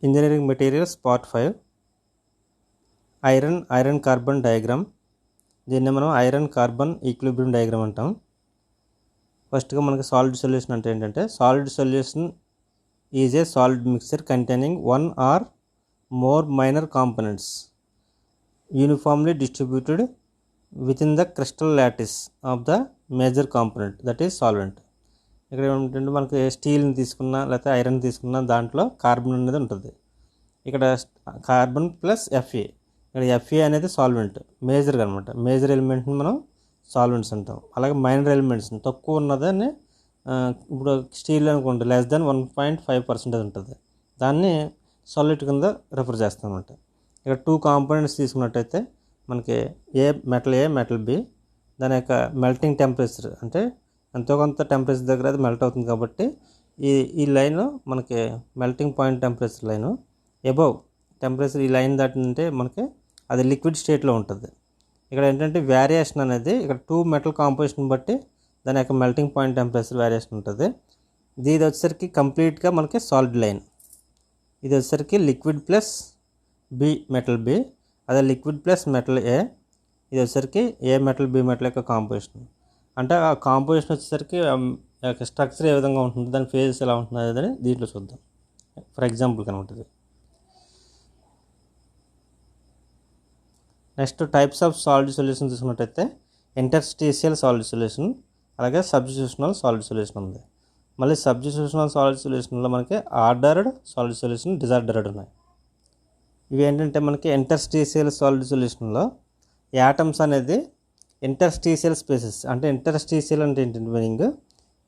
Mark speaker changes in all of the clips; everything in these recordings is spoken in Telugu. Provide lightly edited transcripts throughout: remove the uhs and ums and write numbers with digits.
Speaker 1: Engineering materials part 5 iron carbon diagram. దీన్ని మనం ఐరన్ కార్బన్ ఈక్విలిబ్రియం డయాగ్రామ్ అంటాం. ఫస్ట్గా మనకి సాలిడ్ సొల్యూషన్ అంటే ఏంటంటే, solid solution is a solid mixture containing one or more minor components uniformly distributed within the crystal lattice of the major component that is solvent. ఇక్కడ ఏమిటంటే మనకి స్టీల్ని తీసుకున్నా లేకపోతే ఐరన్ తీసుకున్నా దాంట్లో కార్బన్ అనేది ఉంటుంది. ఇక్కడ కార్బన్ ప్లస్ ఎఫ్ఏ, ఇక్కడ ఎఫ్ఏ అనేది సాల్వెంట్ మేజర్గా అనమాట. మేజర్ ఎలిమెంట్ని మనం సాల్వెంట్స్ అంటాం. అలాగే మైనర్ ఎలిమెంట్స్ని తక్కువ ఉన్నదాన్ని ఇప్పుడు స్టీల్ అనుకోండి లెస్ దాన్ 1.5% ఉంటుంది, దాన్ని సాలిడ్ కింద రిఫర్ చేస్తాం అనమాట. ఇక్కడ 2 కాంపోనెంట్స్ తీసుకున్నట్టయితే మనకి ఏ మెటల్ బి, దాని యొక్క మెల్టింగ్ టెంపరేచర్ అంటే ఎంతో కొంత టెంపరేచర్ దగ్గర అది మెల్ట్ అవుతుంది కాబట్టి ఈ లైన్ మనకి melting point temperature line. Above temperature ఈ లైన్ దాటిందంటే మనకి అది లిక్విడ్ స్టేట్లో ఉంటుంది. ఇక్కడ ఏంటంటే వేరియేషన్ అనేది ఇక్కడ 2 మెటల్ కాంపోజిషన్ బట్టి దాని యొక్క మెల్టింగ్ పాయింట్ టెంపరేచర్ వేరియేషన్ ఉంటుంది. ఇది వచ్చేసరికి కంప్లీట్గా మనకి సాలిడ్ లైన్. ఇది వచ్చేసరికి liquid plus B metal B, అదే లిక్విడ్ ప్లస్ మెటల్ ఏ. ఇది వచ్చేసరికి ఏ మెటల్ బి మెటల్ యొక్క కాంపోజిషన్. అంటే ఆ కాంపోజిషన్ వచ్చేసరికి స్ట్రక్చర్ ఏ విధంగా ఉంటుంది, దాని ఫేజెస్ ఎలా ఉంటుంది అనేది దీంట్లో చూద్దాం. ఫర్ ఎగ్జాంపుల్ కనుకుంటుంది. Next types of solid solution తీసుకున్నట్టయితే ఇంటర్స్టీషియల్ సాలిడ్ సొల్యూషన్, అలాగే సబ్స్టిట్యూషనల్ సాలిడ్ సొల్యూషన్ ఉంది. మళ్ళీ సబ్స్టిట్యూషనల్ సాలిడ్ సొల్యూషన్లో మనకి ఆర్డర్డ్ సాలిడ్ సొల్యూషన్, డిజార్డర్డ్ ఉన్నాయి. ఇవి ఏంటంటే మనకి ఇంటర్స్టీషియల్ సాలిడ్ సొల్యూషన్లో యాటమ్స్ అనేది ఇంటర్స్టీషియల్ స్పేసెస్, అంటే ఇంటర్స్టీషియల్ అంటే ఏంటంటే మీనింగ్,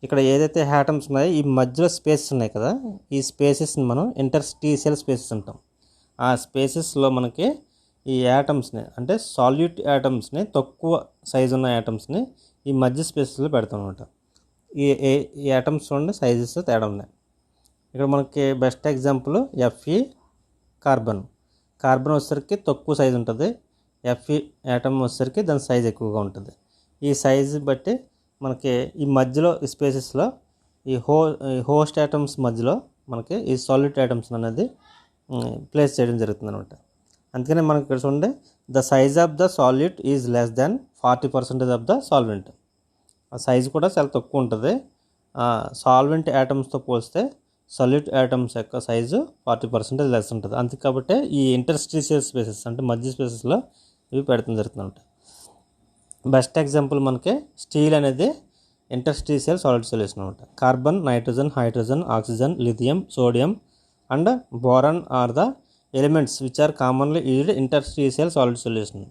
Speaker 1: ఇక్కడ ఏదైతే యాటమ్స్ ఉన్నాయో ఈ మధ్యలో స్పేసెస్ ఉన్నాయి కదా, ఈ స్పేసెస్ని మనం ఇంటర్స్టీషియల్ స్పేసెస్ అంటాం. ఆ స్పేసెస్లో మనకి ఈ యాటమ్స్ని అంటే సాల్యూట్ యాటమ్స్ని, తక్కువ సైజు ఉన్న యాటమ్స్ని ఈ మధ్య స్పేసెస్లో పెడతాం అనమాట. ఈ యాటమ్స్ చూడండి సైజెస్ తేడా ఉన్నాయి. ఇక్కడ మనకి బెస్ట్ ఎగ్జాంపుల్ ఎఫ్ఈ కార్బన్ వచ్చేసరికి తక్కువ సైజు ఉంటుంది, ఎఫ్ఈ యాటమ్ వచ్చేసరికి దాని సైజ్ ఎక్కువగా ఉంటుంది. ఈ సైజు బట్టి మనకి ఈ మధ్యలో ఈ స్పేసెస్లో ఈ హోస్ట్ యాటమ్స్ మధ్యలో మనకి ఈ సాలిడ్ యాటమ్స్ అనేది ప్లేస్ చేయడం జరుగుతుంది అనమాట. అందుకనే మనకి ఇక్కడ చూడండి, the size of the salute is less than 40% of the solvent. ఆ సైజు కూడా చాలా తక్కువ ఉంటుంది. సాల్వెంట్ యాటమ్స్తో పోలిస్తే సాల్యూట్ యాటమ్స్ యొక్క సైజు 40% లెస్ ఉంటుంది. అందుకే కాబట్టి ఈ ఇంటర్స్టీషియల్ స్పేసెస్ అంటే మధ్య స్పేసెస్లో ఇవి పెడతాం జరుగుతుంది. బెస్ట్ ఎగ్జాంపుల్ మనకి స్టీల్ అనేది ఇంటర్స్టీషియల్ సాలిడ్ సొల్యూషన్ అనమాట. Carbon, nitrogen, hydrogen, oxygen, lithium, sodium and boron are the elements which are commonly used interstitial solid solution.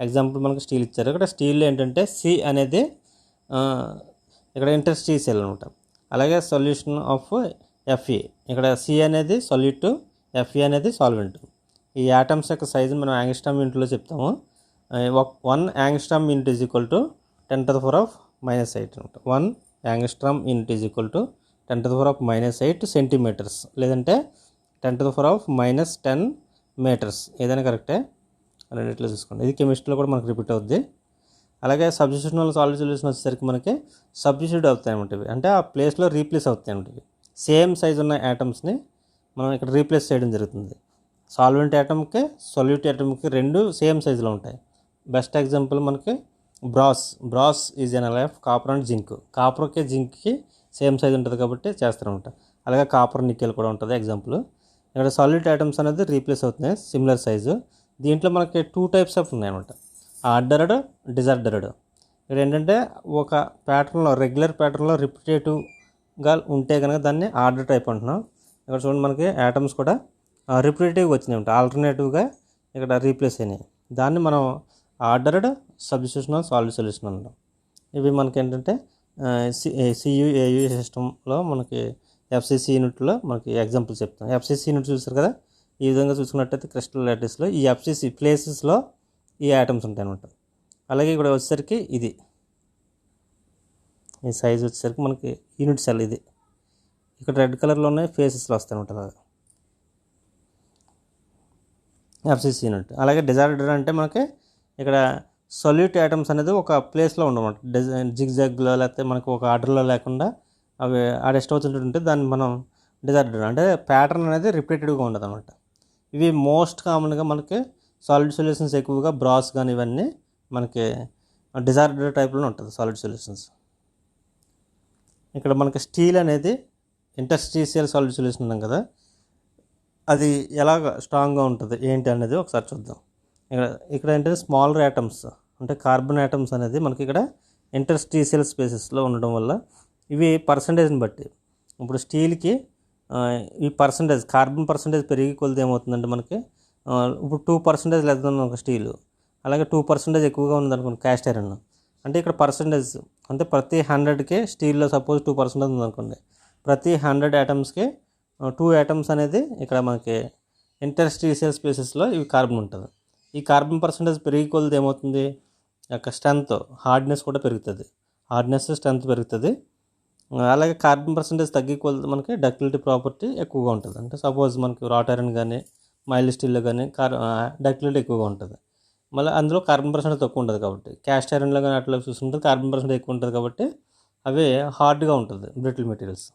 Speaker 1: Example మనకి స్టీల్ ఇచ్చారు. ఇక్కడ స్టీల్లో ఏంటంటే సి అనేది ఇక్కడ ఇంటర్స్టీషియల్ అనమాట. అలాగే సొల్యూషన్ ఆఫ్ ఎఫ్ఈ, ఇక్కడ సి అనేది సొల్యూట్, ఎఫ్ఈ అనేది సాల్వెంట్. ఈ యాటమ్స్ యొక్క సైజుని మనం యాంగ్స్ట్రామ్ యూనిట్లో చెప్తాము. 1 angstrom unit is equal to 10⁻⁻8 అనమాట. 1 angstrom unit is equal to 10⁻⁻8 centimetres, లేదంటే 10⁻⁻10 మీటర్స్, ఏదైనా కరెక్టే. రెండిట్లో చూసుకోండి. ఇది కెమిస్ట్రీలో కూడా మనకు రిపీట్ అవుద్ది. అలాగే సబ్స్టిట్యూషనల్ సాలిడ్ సొల్యూషన్ వచ్చేసరికి మనకి సబ్స్టిట్యూట్ అవుతాయి అనమాట. ఇవి అంటే ఆ ప్లేస్లో రీప్లేస్ అవుతాయి అనమాట. ఇవి సేమ్ సైజ్ ఉన్న యాటమ్స్ని మనం ఇక్కడ రీప్లేస్ చేయడం జరుగుతుంది. సాల్వెంట్ యాటమ్కి, సొల్యూట్ యాటమ్కి రెండు సేమ్ సైజులో ఉంటాయి. బెస్ట్ ఎగ్జాంపుల్ మనకి brass is an alloy of copper and zinc. కాపర్కి జింక్కి సేమ్ సైజ్ ఉంటుంది కాబట్టి చేస్తారనమాట. అలాగే కాపర్ నికెల్ కూడా ఉంటుంది ఎగ్జాంపుల్. ఇక్కడ సాల్యూట్ యాటమ్స్ అనేది రీప్లేస్ అవుతున్నాయి సిమిలర్ సైజు. దీంట్లో మనకి 2 టైప్స్ ఆఫ్ ఉన్నాయన్నమాట, ఆర్డర్డ్, డిజార్డర్డ్. ఇక్కడ ఏంటంటే ఒక ప్యాటర్న్లో రెగ్యులర్ ప్యాటర్న్లో రిపిటేటివ్గా ఉంటే కనుక దాన్ని ఆర్డర్ టైప్ అంటున్నాం. ఇక్కడ చూడండి మనకి యాటమ్స్ కూడా రిపిటేటివ్గా వచ్చినాయి, ఆల్టర్నేటివ్గా ఇక్కడ రీప్లేస్ అయినాయి. దాన్ని మనం ఆర్డర్డ్ సబ్స్టిట్యూషనల్ సాలిడ్ సొల్యూషన్ అంటాం. ఇవి మనకి ఏంటంటే సియుఏయు సిస్టంలో మనకి ఎఫ్సిసి యూనిట్లో మనకి ఎగ్జాంపుల్ చెప్తాం. ఎఫ్సిసి యూనిట్ చూస్తారు కదా, ఈ విధంగా చూసుకున్నట్టయితే క్రిస్టల్ లాటిస్లో ఈ ఎఫ్సిసి ప్లేసెస్లో ఈ యాటమ్స్ ఉంటాయి అనమాట. అలాగే ఇక్కడ వచ్చేసరికి ఇది ఈ సైజ్ వచ్చేసరికి మనకి యూనిట్ సెల్ ఇది ఇక్కడ రెడ్ కలర్లో ఉన్నాయి, ఫేసెస్లో వస్తాయి అనమాట. అలాగా ఎఫ్సిసి యూనిట్. అలాగే డిజార్డర్ అంటే మనకి ఇక్కడ సొల్యూట్ యాటమ్స్ అనేది ఒక ప్లేస్లో ఉండమాట, జిగ్జాగ్లో లేకపోతే మనకు ఒక ఆర్డర్లో లేకుండా అవి ఆడ ఇష్టం వచ్చినట్టు ఉంటే దాన్ని మనం డిజార్డర్డ్ అంటే ప్యాటర్న్ అనేది రిపీటెడ్గా ఉండదు అనమాట. ఇవి మోస్ట్ కామన్గా మనకి సాలిడ్ సొల్యూషన్స్ ఎక్కువగా బ్రాస్ కానీ ఇవన్నీ మనకి డిజార్డర్డ్ టైప్లో ఉంటుంది సాలిడ్ సొల్యూషన్స్. ఇక్కడ మనకి స్టీల్ అనేది ఇంటర్స్టీషియల్ సాలిడ్ సొల్యూషన్ ఉన్నాం కదా, అది ఎలాగ స్ట్రాంగ్గా ఉంటుంది ఏంటి అనేది ఒకసారి చూద్దాం. ఇక్కడ ఏంటంటే స్మాలర్ యాటమ్స్ అంటే కార్బన్ యాటమ్స్ అనేది మనకి ఇక్కడ ఇంటర్స్టీషియల్ స్పేసెస్లో ఉండడం వల్ల ఇవి పర్సంటేజ్ని బట్టి ఇప్పుడు స్టీల్కి ఈ పర్సంటేజ్ కార్బన్ పర్సంటేజ్ పెరిగి కొలిది ఏమవుతుందంటే మనకి ఇప్పుడు 2% లెస్ దెన్ ఒక స్టీలు, అలాగే 2% ఎక్కువగా ఉందనుకోండి క్యాస్ట్ ఐరన్. అంటే ఇక్కడ పర్సంటేజ్ అంటే ప్రతి 100కి స్టీల్లో సపోజ్ 2% ఉందనుకోండి, ప్రతి 100 యాటమ్స్కి 2 యాటమ్స్ అనేది ఇక్కడ మనకి ఇంటర్స్టీషియల్ స్పేసెస్లో ఇవి కార్బన్ ఉంటుంది. ఈ కార్బన్ పర్సంటేజ్ పెరిగి కొలిది ఏమవుతుంది, యొక్క స్ట్రెంత్ హార్డ్నెస్ కూడా పెరుగుతుంది, హార్డ్నెస్ స్ట్రెంత్ పెరుగుతుంది. అలాగే కార్బన్ పర్సంటేజ్ తగ్గి కొలిది మనకి డక్టిలిటీ ప్రాపర్టీ ఎక్కువగా ఉంటుంది. అంటే సపోజ్ మనకి రాట్ ఐరన్ కానీ మైల్ స్టీల్లో కానీ డక్టిలిటీ ఎక్కువగా ఉంటుంది. మళ్ళీ అందులో కార్బన్ పర్సెంటేజ్ తక్కువ ఉంటుంది కాబట్టి క్యాస్ట్ ఐరన్లో కానీ అట్లా చూసుకుంటే కార్బన్ పర్సెంటేజ్ ఎక్కువ ఉంటుంది కాబట్టి అవి హార్డ్గా ఉంటుంది బ్రిటిల్ మెటీరియల్స్.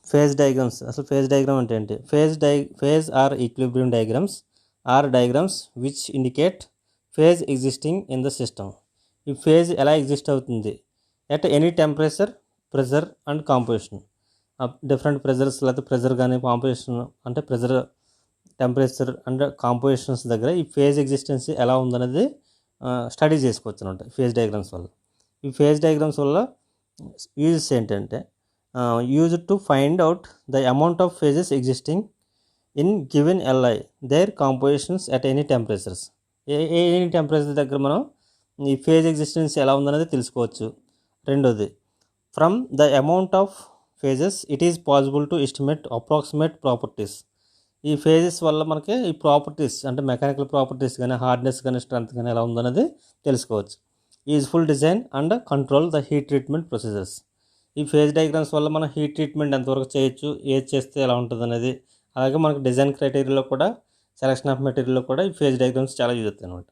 Speaker 1: ఫేజ్ డయాగ్రామ్స్, అసలు ఫేజ్ డయాగ్రామ్ అంటే ఏంటి? Phase or equilibrium diagrams are diagrams which indicate phase existing in the system. ఈ ఫేజ్ ఎలా ఎగ్జిస్ట్ అవుతుంది at any temperature, pressure and composition. Different pressures లేకపోతే ప్రెజర్ కానీ కాంపోజిషన్ అంటే ప్రెజర్, టెంపరేచర్ అండ్ కాంపోజిషన్స్ దగ్గర ఈ ఫేజ్ ఎగ్జిస్టెన్స్ ఎలా ఉందనేది స్టడీ చేసుకోవచ్చు అనమాట ఫేజ్ డయాగ్రామ్స్ వల్ల. ఈ ఫేజ్ డయాగ్రామ్స్ వల్ల యూజెస్ ఏంటంటే use to find out the amount of phases existing in given alloy their compositions at any temperatures. Any temperature దగ్గర మనం ఈ ఫేజ్ ఎగ్జిస్టెన్స్ ఎలా ఉందనేది తెలుసుకోవచ్చు. రెండోది, from the amount of phases it is possible to estimate approximate properties. ఈ ఫేజెస్ వల్ల మనకి ఈ ప్రాపర్టీస్ అంటే మెకానికల్ ప్రాపర్టీస్ కానీ హార్డ్నెస్ కానీ స్ట్రెంత్ కానీ ఎలా ఉందనేది తెలుసుకోవచ్చు. Useful design and control the heat treatment procedures. ఈ ఫేజ్ డయాగ్రామ్స్ వల్ల మనం హీట్ ట్రీట్మెంట్ ఎంతవరకు చేయొచ్చు, ఏది చేస్తే ఎలా ఉంటుంది అనేది, అలాగే మనకు డిజైన్ క్రైటీరియాలో కూడా సెలక్షన్ ఆఫ్ మెటీరియల్లో కూడా ఈ ఫేజ్ డయాగ్రామ్స్ చాలా యూజ్ అవుతాయి అనమాట.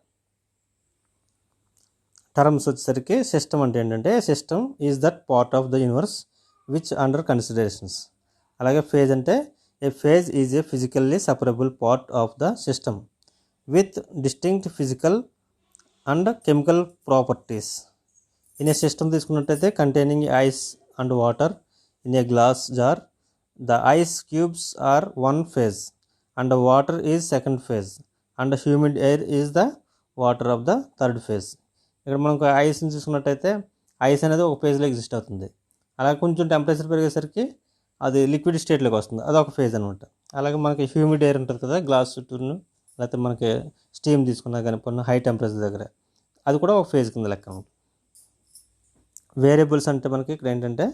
Speaker 1: టర్మ్స్ వచ్చేసరికి సిస్టమ్ అంటే ఏంటంటే system is that part of the universe which under considerations. అలాగే ఫేజ్ అంటే a phase is a physically separable part of the system with distinct physical and chemical properties. In a system తీసుకున్నట్టయితే containing ice and water in a glass jar, the ice cubes are one phase and water is second phase and humid air is the water of the third phase. ఇక్కడ మనం ఐస్ని చూసుకున్నట్టయితే ఐస్ అనేది ఒక ఫేజ్లో ఎగ్జిస్ట్ అవుతుంది. అలాగే కొంచెం టెంపరేచర్ పెరిగేసరికి అది లిక్విడ్ స్టేట్లోకి వస్తుంది, అదొక ఫేజ్ అనమాట. అలాగే మనకి హ్యూమిడ్ ఎయిర్ ఉంటుంది కదా గ్లాస్ చుట్టూను, లేకపోతే మనకి స్టీమ్ తీసుకున్నా కానీ కొన్ని హై టెంపరేచర్ దగ్గర, అది కూడా ఒక ఫేజ్ కింద లెక్క. వేరియబుల్స్ అంటే మనకి ఇక్కడ ఏంటంటే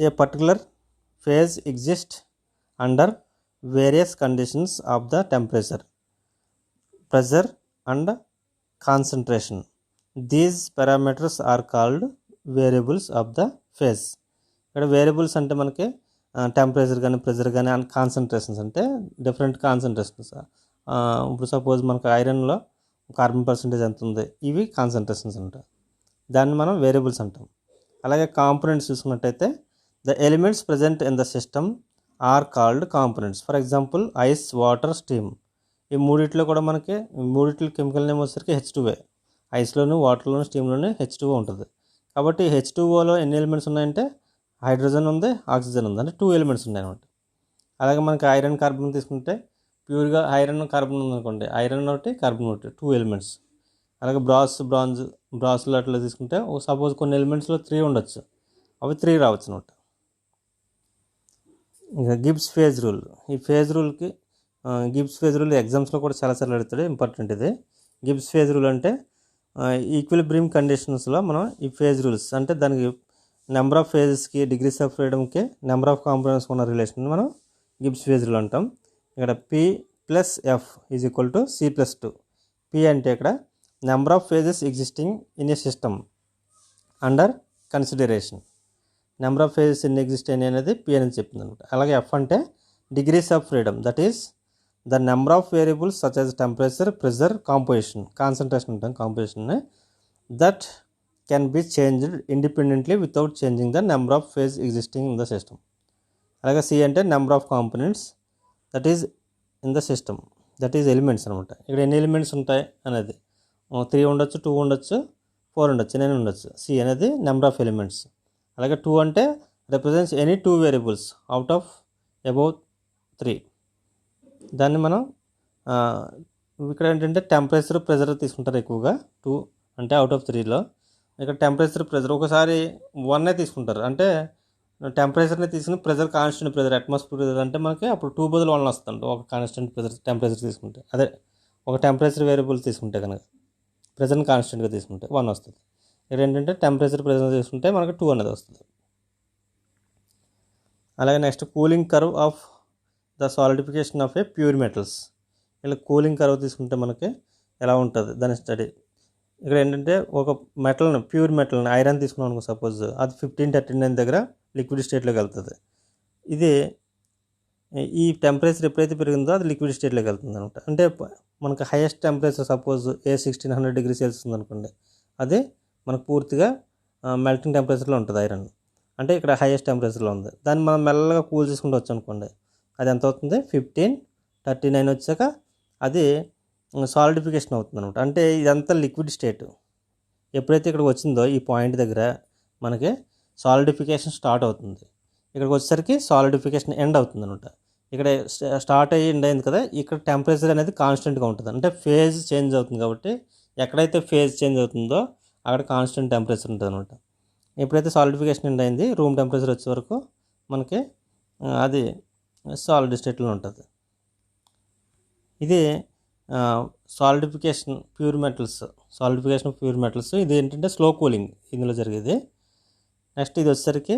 Speaker 1: a particular phase exist under various conditions of the temperature, pressure and concentration. These parameters are called variables of the phase. ఇక్కడ వేరియబుల్స్ అంటే మనకి టెంపరేచర్ కానీ ప్రెజర్ కానీ అండ్ కాన్సన్ట్రేషన్స్ అంటే డిఫరెంట్ కాన్సన్ట్రేషన్స్. ఇప్పుడు సపోజ్ మనకు ఐరన్లో కార్బన్ పర్సంటేజ్ ఎంత ఉంది, ఇవి కాన్సన్ట్రేషన్స్ అంటాం, దాన్ని మనం వేరియబుల్స్ అంటాం. అలాగే కాంపోనెంట్స్ చూసుకున్నట్టయితే the elements present in the system are called components. For example ice, water, steam. ఈ మూడిట్లో కూడా మనకి మూడిట్లో కెమికల్ నేమ్ వచ్చేసరికి H2A. ఐస్లోను, వాటర్లోను, స్టీమ్లోను H2O ఉంటుంది. కాబట్టి H2Oలో ఎన్ని ఎలిమెంట్స్ ఉన్నాయంటే హైడ్రోజన్ ఉంది, ఆక్సిజన్ ఉంది, అంటే 2 ఎలిమెంట్స్ ఉన్నాయి అనమాట. అలాగే మనకి ఐరన్, కార్బన్ తీసుకుంటే ప్యూర్గా ఐరన్, కార్బన్ ఉందనుకోండి, ఐరన్ ఒకటి, కార్బన్ ఒకటి, 2 ఎలిమెంట్స్. అలాగే బ్రాస్లో అట్లా తీసుకుంటే సపోజ్ కొన్ని ఎలిమెంట్స్లో 3 ఉండొచ్చు, అవి 3 రావచ్చు అనమాట. ఇంకా గిబ్స్ ఫేజ్ రూల్. ఈ ఫేజ్ రూల్కి గిబ్స్ ఫేజ్ రూల్ ఎగ్జామ్స్లో కూడా చాలాసార్లు అడుగుతాడు, ఇంపార్టెంట్ ఇది. గిబ్స్ ఫేజ్ రూల్ అంటే ఈక్విలిబ్రియం కండిషన్స్లో మనం ఈ ఫేజ్ రూల్స్ అంటే దానికి నెంబర్ ఆఫ్ ఫేజెస్కి, డిగ్రీస్ ఆఫ్ ఫ్రీడమ్కి, నెంబర్ ఆఫ్ కాంపోనెంట్స్ ఉన్న రిలేషన్ మనం గిబ్స్ ఫేజ్ రూల్ అంటాం. ఇక్కడ P+F = C+2. P అంటే ఇక్కడ number of phases existing in a system under consideration. Number of phases ఎన్ని ఎగ్జిస్ట్ అయినాయి అనేది P అనేది చెప్తుంది అనమాట. అలాగే F అంటే degrees of freedom, that is the number of variables such as temperature, pressure, composition, concentration అంటాం composition, that can be changed independently without changing the number of phase existing in the system. అలాగే సి అంటే number of components that is in the system, that is elements అనమాట. ఇక్కడ ఎన్ని ఎలిమెంట్స్ ఉంటాయి అనేది 3 ఉండొచ్చు, 2 ఉండొచ్చు, 4 ఉండొచ్చు, 9 ఉండొచ్చు. సి అనేది నెంబర్ ఆఫ్ ఎలిమెంట్స్. అలాగే 2 అంటే represents any 2 variables out of above 3. దాన్ని మనం ఇక్కడ ఏంటంటే టెంపరేచర్, ప్రెజర్ తీసుకుంటారు ఎక్కువగా. 2 అంటే అవుట్ ఆఫ్ 3లో ఇక్కడ టెంపరేచర్, ప్రెజర్ ఒకసారి 1 తీసుకుంటారు. అంటే టెంపరేచర్ని తీసుకుని pressure constant pressure, atmosphere pressure అంటే మనకి అప్పుడు 2 బదులు 1 వస్తుంది. ఒక కాన్స్టెంట్ ప్రెజర్ టెంపరేచర్ తీసుకుంటే, అదే ఒక టెంపరేచర్ వేరియబుల్ తీసుకుంటే కనుక ప్రెజర్ని కాన్స్టెంట్గా తీసుకుంటే 1 వస్తుంది. ఇక్కడ ఏంటంటే టెంపరేచర్, ప్రెజర్ తీసుకుంటే మనకి 2 అనేది వస్తుంది. అలాగే next cooling curve of the solidification of A pure metals. ఇలా కూలింగ్ కర్వ్ తీసుకుంటే మనకి ఎలా ఉంటుంది దాని స్టడీ. ఇక్కడ ఏంటంటే ఒక మెటల్ని, ప్యూర్ మెటల్ని, ఐరన్ తీసుకున్నాం అనుకో సపోజ్, అది 1539 దగ్గర లిక్విడ్ స్టేట్లోకి వెళ్తుంది. ఇది ఈ టెంపరేచర్ ఎప్పుడైతే పెరిగిందో అది లిక్విడ్ స్టేట్లోకి వెళ్తుంది అనమాట. అంటే మనకు highest temperature suppose A 1600 degree Celsius ఉందనుకోండి, అది మనకు పూర్తిగా మెల్టింగ్ టెంపరేచర్లో ఉంటుంది ఐరన్. అంటే ఇక్కడ హైయెస్ట్ టెంపరేచర్లో ఉంది. దాన్ని మనం మెల్లగా కూల్ చేసుకుంటూ వచ్చి అనుకోండి, అది ఎంత అవుతుంది 1539 వచ్చాక అది సాలిడిఫికేషన్ అవుతుంది అనమాట. అంటే ఇదంతా లిక్విడ్ స్టేట్. ఎప్పుడైతే ఇక్కడికి వచ్చిందో ఈ పాయింట్ దగ్గర మనకి సాలిడిఫికేషన్ స్టార్ట్ అవుతుంది. ఇక్కడికి వచ్చేసరికి సాలిడిఫికేషన్ ఎండ్ అవుతుంది అనమాట. ఇక్కడ స్టార్ట్ అయ్యి ఎండ్ అయింది కదా, ఇక్కడ టెంపరేచర్ అనేది కాన్స్టెంట్గా ఉంటుంది. అంటే ఫేజ్ చేంజ్ అవుతుంది కాబట్టి ఎక్కడైతే ఫేజ్ చేంజ్ అవుతుందో అక్కడ కాన్స్టెంట్ టెంపరేచర్ ఉంటుంది అనమాట. ఎప్పుడైతే సాలిడిఫికేషన్ ఎండ్ అయింది, రూమ్ టెంపరేచర్ వచ్చే వరకు మనకి అది సాలిడ్ స్టేట్లో ఉంటుంది. ఇది solidification pure metals, solidification of pure metals. ఇది ఏంటంటే స్లో కూలింగ్ ఇందులో జరిగేది. నెక్స్ట్ ఇది వచ్చేసరికి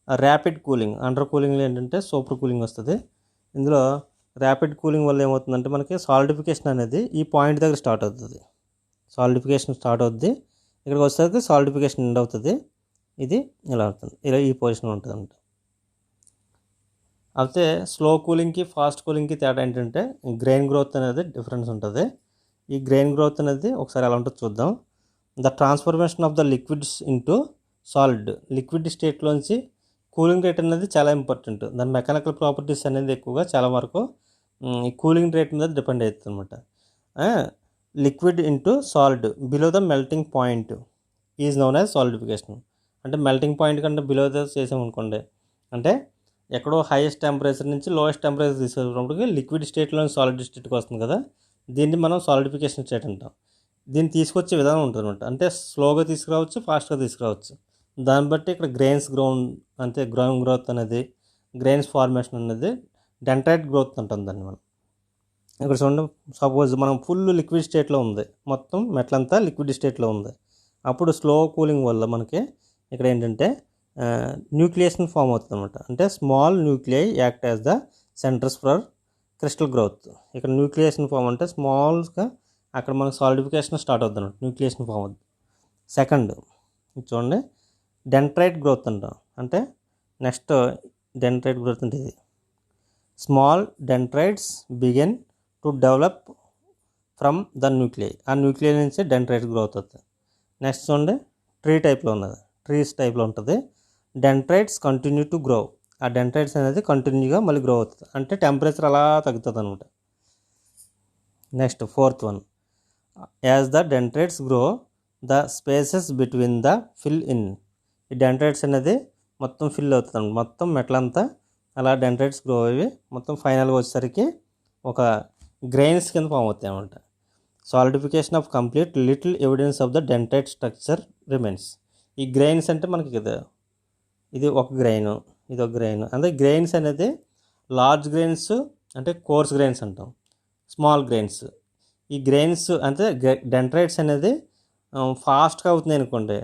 Speaker 1: ర్యాపిడ్ కూలింగ్. అండర్ కూలింగ్లో ఏంటంటే సూపర్ కూలింగ్ వస్తుంది. ఇందులో ర్యాపిడ్ కూలింగ్ వల్ల ఏమవుతుందంటే మనకి సాలిడిఫికేషన్ అనేది ఈ పాయింట్ దగ్గర స్టార్ట్ అవుతుంది. సాలిడిఫికేషన్ స్టార్ట్ అవుతుంది, ఇక్కడికి వచ్చేసరికి సాలిడిఫికేషన్ ఎండ్ అవుతుంది. ఇది ఇలా అవుతుంది, ఇలా ఈ పొజిషన్లో ఉంటుంది అనమాట. అయితే స్లో కూలింగ్కి ఫాస్ట్ కూలింగ్కి తేడా ఏంటంటే గ్రెయిన్ గ్రోత్ అనేది డిఫరెన్స్ ఉంటుంది. ఈ గ్రెయిన్ గ్రోత్ అనేది ఒకసారి ఎలా ఉంటుందో చూద్దాం. The transformation of the liquids into solid. Liquid స్టేట్లోంచి కూలింగ్ రేట్ అనేది చాలా ఇంపార్టెంట్. దాని మెకానికల్ ప్రాపర్టీస్ అనేది ఎక్కువగా చాలా వరకు ఈ కూలింగ్ రేట్ మీద డిపెండ్ అవుతుంది అనమాట. Liquid into solid below the melting point is known as solidification. అంటే మెల్టింగ్ పాయింట్ కంటే బిలో ద చేసామనుకోండి, అంటే ఎక్కడో హైయెస్ట్ టెంపరేచర్ నుంచి లోయెస్ట్ టెంపరేచర్ తీసుకున్నప్పటికీ లిక్విడ్ స్టేట్లో సాలిడ్ స్టేట్కి వస్తుంది కదా, దీన్ని మనం సాలిడిఫికేషన్ స్టేట్ అంటాం. దీన్ని తీసుకొచ్చే విధానం ఉంటుంది అనమాట. అంటే స్లోగా తీసుకురావచ్చు, ఫాస్ట్గా తీసుకురావచ్చు. దాన్ని బట్టి ఇక్కడ గ్రెయిన్స్ గ్రౌండ్ గ్రోత్ అనేది, గ్రెయిన్స్ ఫార్మేషన్ అనేది డెండ్రైట్ గ్రోత్ అంటాం దాన్ని మనం. ఇక్కడ చూడండి, సపోజ్ మనం ఫుల్ లిక్విడ్ స్టేట్లో ఉంది, మొత్తం మెటల్ అంతా లిక్విడ్ స్టేట్లో ఉంది. అప్పుడు స్లో కూలింగ్ వల్ల మనకి ఇక్కడ ఏంటంటే న్యూక్లియేషన్ ఫామ్ అవుతుంది అనమాట. అంటే small nuclei act as the centres for crystal growth. ఇక్కడ న్యూక్లియేషన్ ఫామ్ అంటే స్మాల్గా అక్కడ మనకు సాలిడిఫికేషన్ స్టార్ట్ అవుతుంది అనమాట, న్యూక్లియేషన్ ఫామ్ అవుతుంది. సెకండ్ చూడండి, డెండ్రైట్ గ్రోత్ అంటాం. అంటే నెక్స్ట్ డెండ్రైట్ గ్రోత్ అంటే ఇది small dendrites begin to develop from the nuclei. ఆ న్యూక్లియై నుంచి డెండ్రైట్ గ్రోత్ అవుతుంది. నెక్స్ట్ చూడండి, ట్రీ టైప్లో ఉన్నది, ట్రీస్ టైప్లో ఉంటుంది. Dendrites continue to grow. ఆ డెండ్రైట్స్ అనేది కంటిన్యూగా మళ్ళీ గ్రో అవుతుంది. అంటే టెంపరేచర్ అలా తగ్గుతుంది అనమాట. Next fourth one, as the dendrites grow the spaces between the fill in. ఈ డెండ్రైట్స్ అనేది మొత్తం ఫిల్ అవుతుంది, మొత్తం మెటల్ అంతా అలా డెండ్రైట్స్ గ్రో అయ్యి మొత్తం ఫైనల్గా వచ్చేసరికి ఒక గ్రెయిన్స్ కింద ఫామ్ అవుతాయి అన్నమాట. Solidification of complete little evidence of the dendrite structure remains. ఈ గ్రెయిన్స్ అంటే మనకి కదా, ఇది ఒక గ్రెయిన్, ఇది ఒక గ్రెయిన్. అంటే గ్రెయిన్స్ అనేది లార్జ్ గ్రెయిన్స్ అంటే కోర్స్ గ్రెయిన్స్ అంటాం, స్మాల్ గ్రెయిన్స్. ఈ గ్రెయిన్స్ అంటే డెండ్రైట్స్ అనేది ఫాస్ట్గా అవుతుంది అనుకోండి.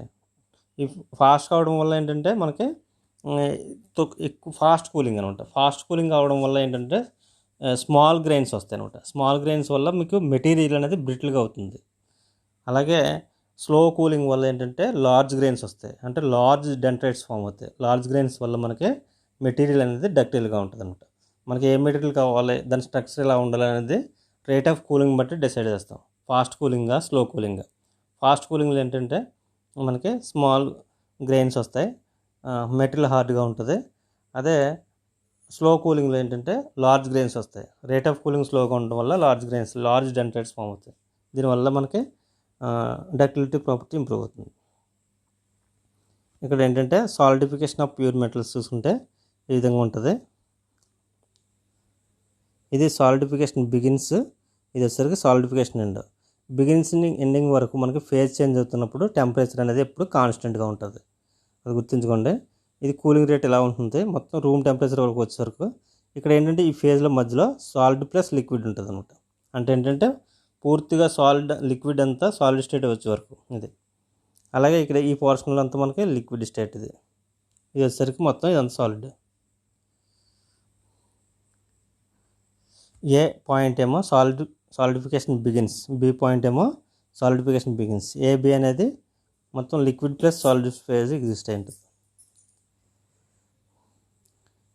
Speaker 1: ఈ ఫాస్ట్ కావడం వల్ల ఏంటంటే మనకి ఎక్కువ ఫాస్ట్ కూలింగ్ అనమాట. ఫాస్ట్ కూలింగ్ అవడం వల్ల ఏంటంటే స్మాల్ గ్రెయిన్స్ వస్తాయి అనమాట. స్మాల్ గ్రెయిన్స్ వల్ల మీకు మెటీరియల్ అనేది బ్రిటిల్గా అవుతుంది. అలాగే స్లో కూలింగ్ వల్ల ఏంటంటే లార్జ్ గ్రెయిన్స్ వస్తాయి, అంటే లార్జ్ డెండ్రైట్స్ ఫామ్ అవుతాయి. లార్జ్ గ్రెయిన్స్ వల్ల మనకి మెటీరియల్ అనేది డక్టైల్గా ఉంటుంది అనమాట. మనకి ఏ మెటీరియల్ కావాలి, దాని స్ట్రక్చర్ ఎలా ఉండాలి అనేది రేట్ ఆఫ్ కూలింగ్ బట్టి డిసైడ్ చేస్తాం. ఫాస్ట్ కూలింగ్గా, స్లో కూలింగ్గా. ఫాస్ట్ కూలింగ్లో ఏంటంటే మనకి స్మాల్ గ్రెయిన్స్ వస్తాయి, మెటీరియల్ హార్డ్గా ఉంటుంది. అదే స్లో కూలింగ్లో ఏంటంటే లార్జ్ గ్రెయిన్స్ వస్తాయి. రేట్ ఆఫ్ కూలింగ్ స్లోగా ఉండడం వల్ల లార్జ్ డెండ్రైట్స్ ఫామ్ అవుతాయి. దీనివల్ల మనకి డక్టిలిటీ ప్రాపర్టీ ఇంప్రూవ్ అవుతుంది. ఇక్కడ ఏంటంటే సాలిడిఫికేషన్ ఆఫ్ ప్యూర్ మెటల్స్ చూసుకుంటే ఈ విధంగా ఉంటుంది. ఇది సాలిడిఫికేషన్ బిగిన్స్, ఇది వచ్చేసరికి సాలిడిఫికేషన్ ఎండ్. బిగిన్స్ ఎండింగ్ వరకు మనకి ఫేజ్ చేంజ్ అవుతున్నప్పుడు టెంపరేచర్ అనేది ఎప్పుడు కాన్స్టెంట్గా ఉంటుంది, అది గుర్తుంచుకోండి. ఇది కూలింగ్ రేట్ ఎలా ఉంటుంది మొత్తం రూమ్ టెంపరేచర్ వరకు వచ్చే వరకు. ఇక్కడ ఏంటంటే ఈ ఫేజ్లో మధ్యలో సాలిడ్ ప్లస్ లిక్విడ్ ఉంటుంది అనమాట. అంటే ఏంటంటే పూర్తిగా లిక్విడ్ అంతా సాలిడ్ స్టేట్ వచ్చే వరకు ఇది. అలాగే ఇక్కడ ఈ పోర్షన్లో అంతా మనకి లిక్విడ్ స్టేట్, ఇది వచ్చేసరికి మొత్తం ఇదంతా సాలిడ్. ఏ పాయింట్ ఏమో సాలిడిఫికేషన్ బిగిన్స్, బి పాయింట్ ఏమో సాలిడిఫికేషన్ బిగిన్స్. ఏబి అనేది మొత్తం liquid plus solid phase exist అయి ఉంటుంది.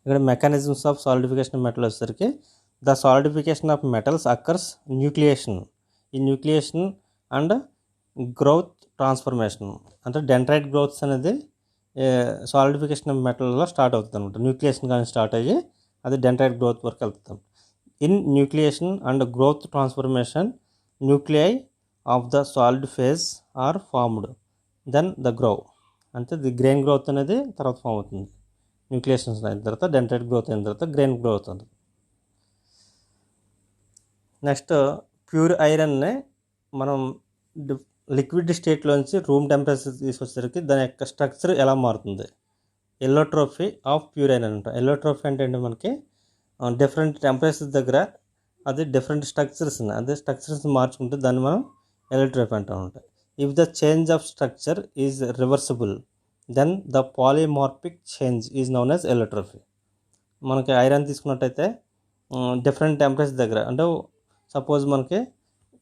Speaker 1: ఇక్కడ మెకానిజమ్స్ ఆఫ్ సాలిడిఫికేషన్ మెటల్ వచ్చేసరికి the solidification of metals occurs nucleation, ఈ న్యూక్లియేషన్ అండ్ గ్రోత్ ట్రాన్స్ఫర్మేషన్. అంటే డెండ్రైట్ గ్రోత్స్ అనేది సాలిడిఫికేషన్ ఆఫ్ మెటల్లో స్టార్ట్ అవుతుంది అనమాట. న్యూక్లియేషన్ కానీ స్టార్ట్ అయ్యి అది డెండ్రైట్ గ్రోత్ వరకు వెళ్తుంది. In nucleation and growth transformation nuclei of the solid phase are formed, then the grow. అంటే ది గ్రెయిన్ గ్రోత్ అనేది తర్వాత ఫామ్ అవుతుంది. న్యూక్లియేషన్స్ అయిన తర్వాత డెండ్రైట్ గ్రోత్ అయిన తర్వాత గ్రెయిన్ గ్రోత్ అవుతుంది. నెక్స్ట్ ప్యూర్ ఐరన్ని మనం లిక్విడ్ స్టేట్లోంచి రూమ్ టెంపరేచర్ తీసుకొచ్చేసరికి దాని యొక్క స్ట్రక్చర్ ఎలా మారుతుంది. ఎల్లోట్రోఫీ ఆఫ్ ప్యూర్ ఐరన్ అంటాం. ఎల్లోట్రోఫీ అంటే మనకి డిఫరెంట్ టెంపరేచర్ దగ్గర అది డిఫరెంట్ స్ట్రక్చర్స్ ఉన్నాయి, అదే స్ట్రక్చర్స్ మార్చుకుంటే దాన్ని మనం ఎల్లోట్రోఫీ అంటాం ఉంటాం. If the change of structure is reversible then the polymorphic change is known as allotropy. మనకి ఐరన్ తీసుకున్నట్టయితే డిఫరెంట్ టెంపరేచర్ దగ్గర, అంటే సపోజ్ మనకి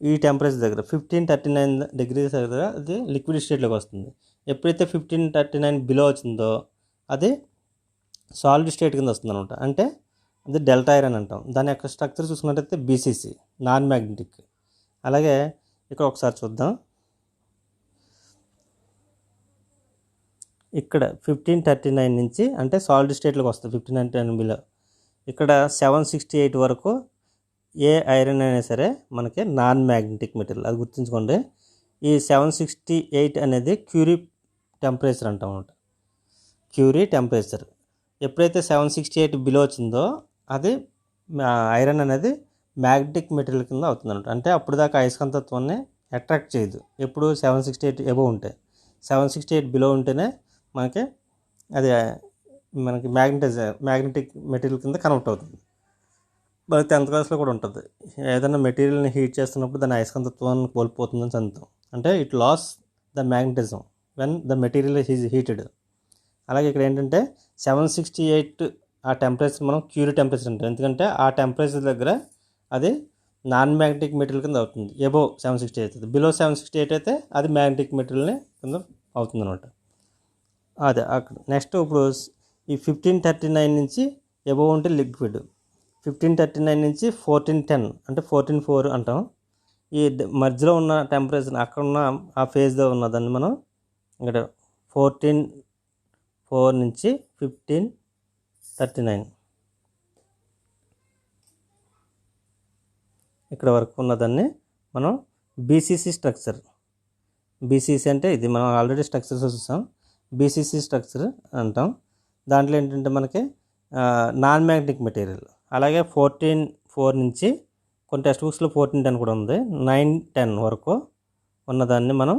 Speaker 1: ఈ టెంపరేచర్ దగ్గర 1539 degrees దగ్గర అది లిక్విడ్ స్టేట్లోకి వస్తుంది. ఎప్పుడైతే 1539 బిలో వచ్చిందో అది సాలిడ్ స్టేట్ కింద వస్తుంది అనమాట. అంటే అది డెల్టా ఐరన్ అంటాం. దాని యొక్క స్ట్రక్చర్ చూసుకున్నట్టయితే బీసీసీ, నాన్ మ్యాగ్నెటిక్. అలాగే ఇక్కడ ఒకసారి చూద్దాం. ఇక్కడ 1539 నుంచి అంటే సాలిడ్ స్టేట్లోకి వస్తుంది 1539 బిలో. ఇక్కడ 768 వరకు ఏ ఐరన్ అయినా సరే మనకి నాన్ మ్యాగ్నెటిక్ మెటీరియల్, అది గుర్తుంచుకోండి. ఈ 768 అనేది క్యూరీ టెంపరేచర్ అంటాం అనమాట. క్యూరీ టెంపరేచర్ ఎప్పుడైతే 768 బిలో వచ్చిందో అది ఐరన్ అనేది మ్యాగ్నెటిక్ మెటీరియల్ కింద అవుతుంది అనమాట. అంటే అప్పుడు దాకా అయస్కాంతత్వాన్ని అట్రాక్ట్ చేయదు. ఎప్పుడు 768 ఎబో ఉంటే, 768 బిలో ఉంటేనే మనకి అది మ్యాగ్నెటిక్ మెటీరియల్ కింద కన్వర్ట్ అవుతుంది. మరి 10th క్లాస్లో కూడా ఉంటుంది. ఏదైనా మెటీరియల్ని హీట్ చేస్తున్నప్పుడు దాని అయస్కాంతత్వాన్ని కోల్పోతుందని చదువుతాం. అంటే it loss the magnetism when the material is heated. అలాగే ఇక్కడ ఏంటంటే 768 ఆ టెంపరేచర్ మనం క్యూరీ టెంపరేచర్ అంటాం. ఎందుకంటే ఆ టెంపరేచర్ దగ్గర అది నాన్ మ్యాగ్నెటిక్ మెటీరియల్ కింద అవుతుంది. ఎబో 768 అవుతుంది. బిలో 768 అయితే అది మ్యాగ్నెటిక్ మెటీరియల్ని కింద అవుతుంది అనమాట. అదే అక్కడ నెక్స్ట్ ఇప్పుడు ఈ 1539 నుంచి ఎబో ఉంటే లిక్విడ్, 1539 నుంచి 1410 అంటే 1404 అంటాం. ఈ మధ్యలో ఉన్న టెంపరేచర్ అక్కడ ఉన్న ఆ ఫేజ్లో ఉన్నదాన్ని మనం ఇక్కడ 1404 నుంచి 1539 ఇక్కడ వరకు ఉన్నదాన్ని మనం బీసీసీ స్ట్రక్చర్. బీసీసీ అంటే ఇది మనం ఆల్రెడీ స్ట్రక్చర్స్ చూసాం. బీసీసీ స్ట్రక్చర్ అంటాం. దాంట్లో ఏంటంటే మనకి నాన్ మ్యాగ్నెటిక్ మెటీరియల్. అలాగే 1404 నుంచి కొన్ని టెక్స్ట్ బుక్స్లో 1410 కూడా ఉంది. 910 వరకు ఉన్నదాన్ని మనం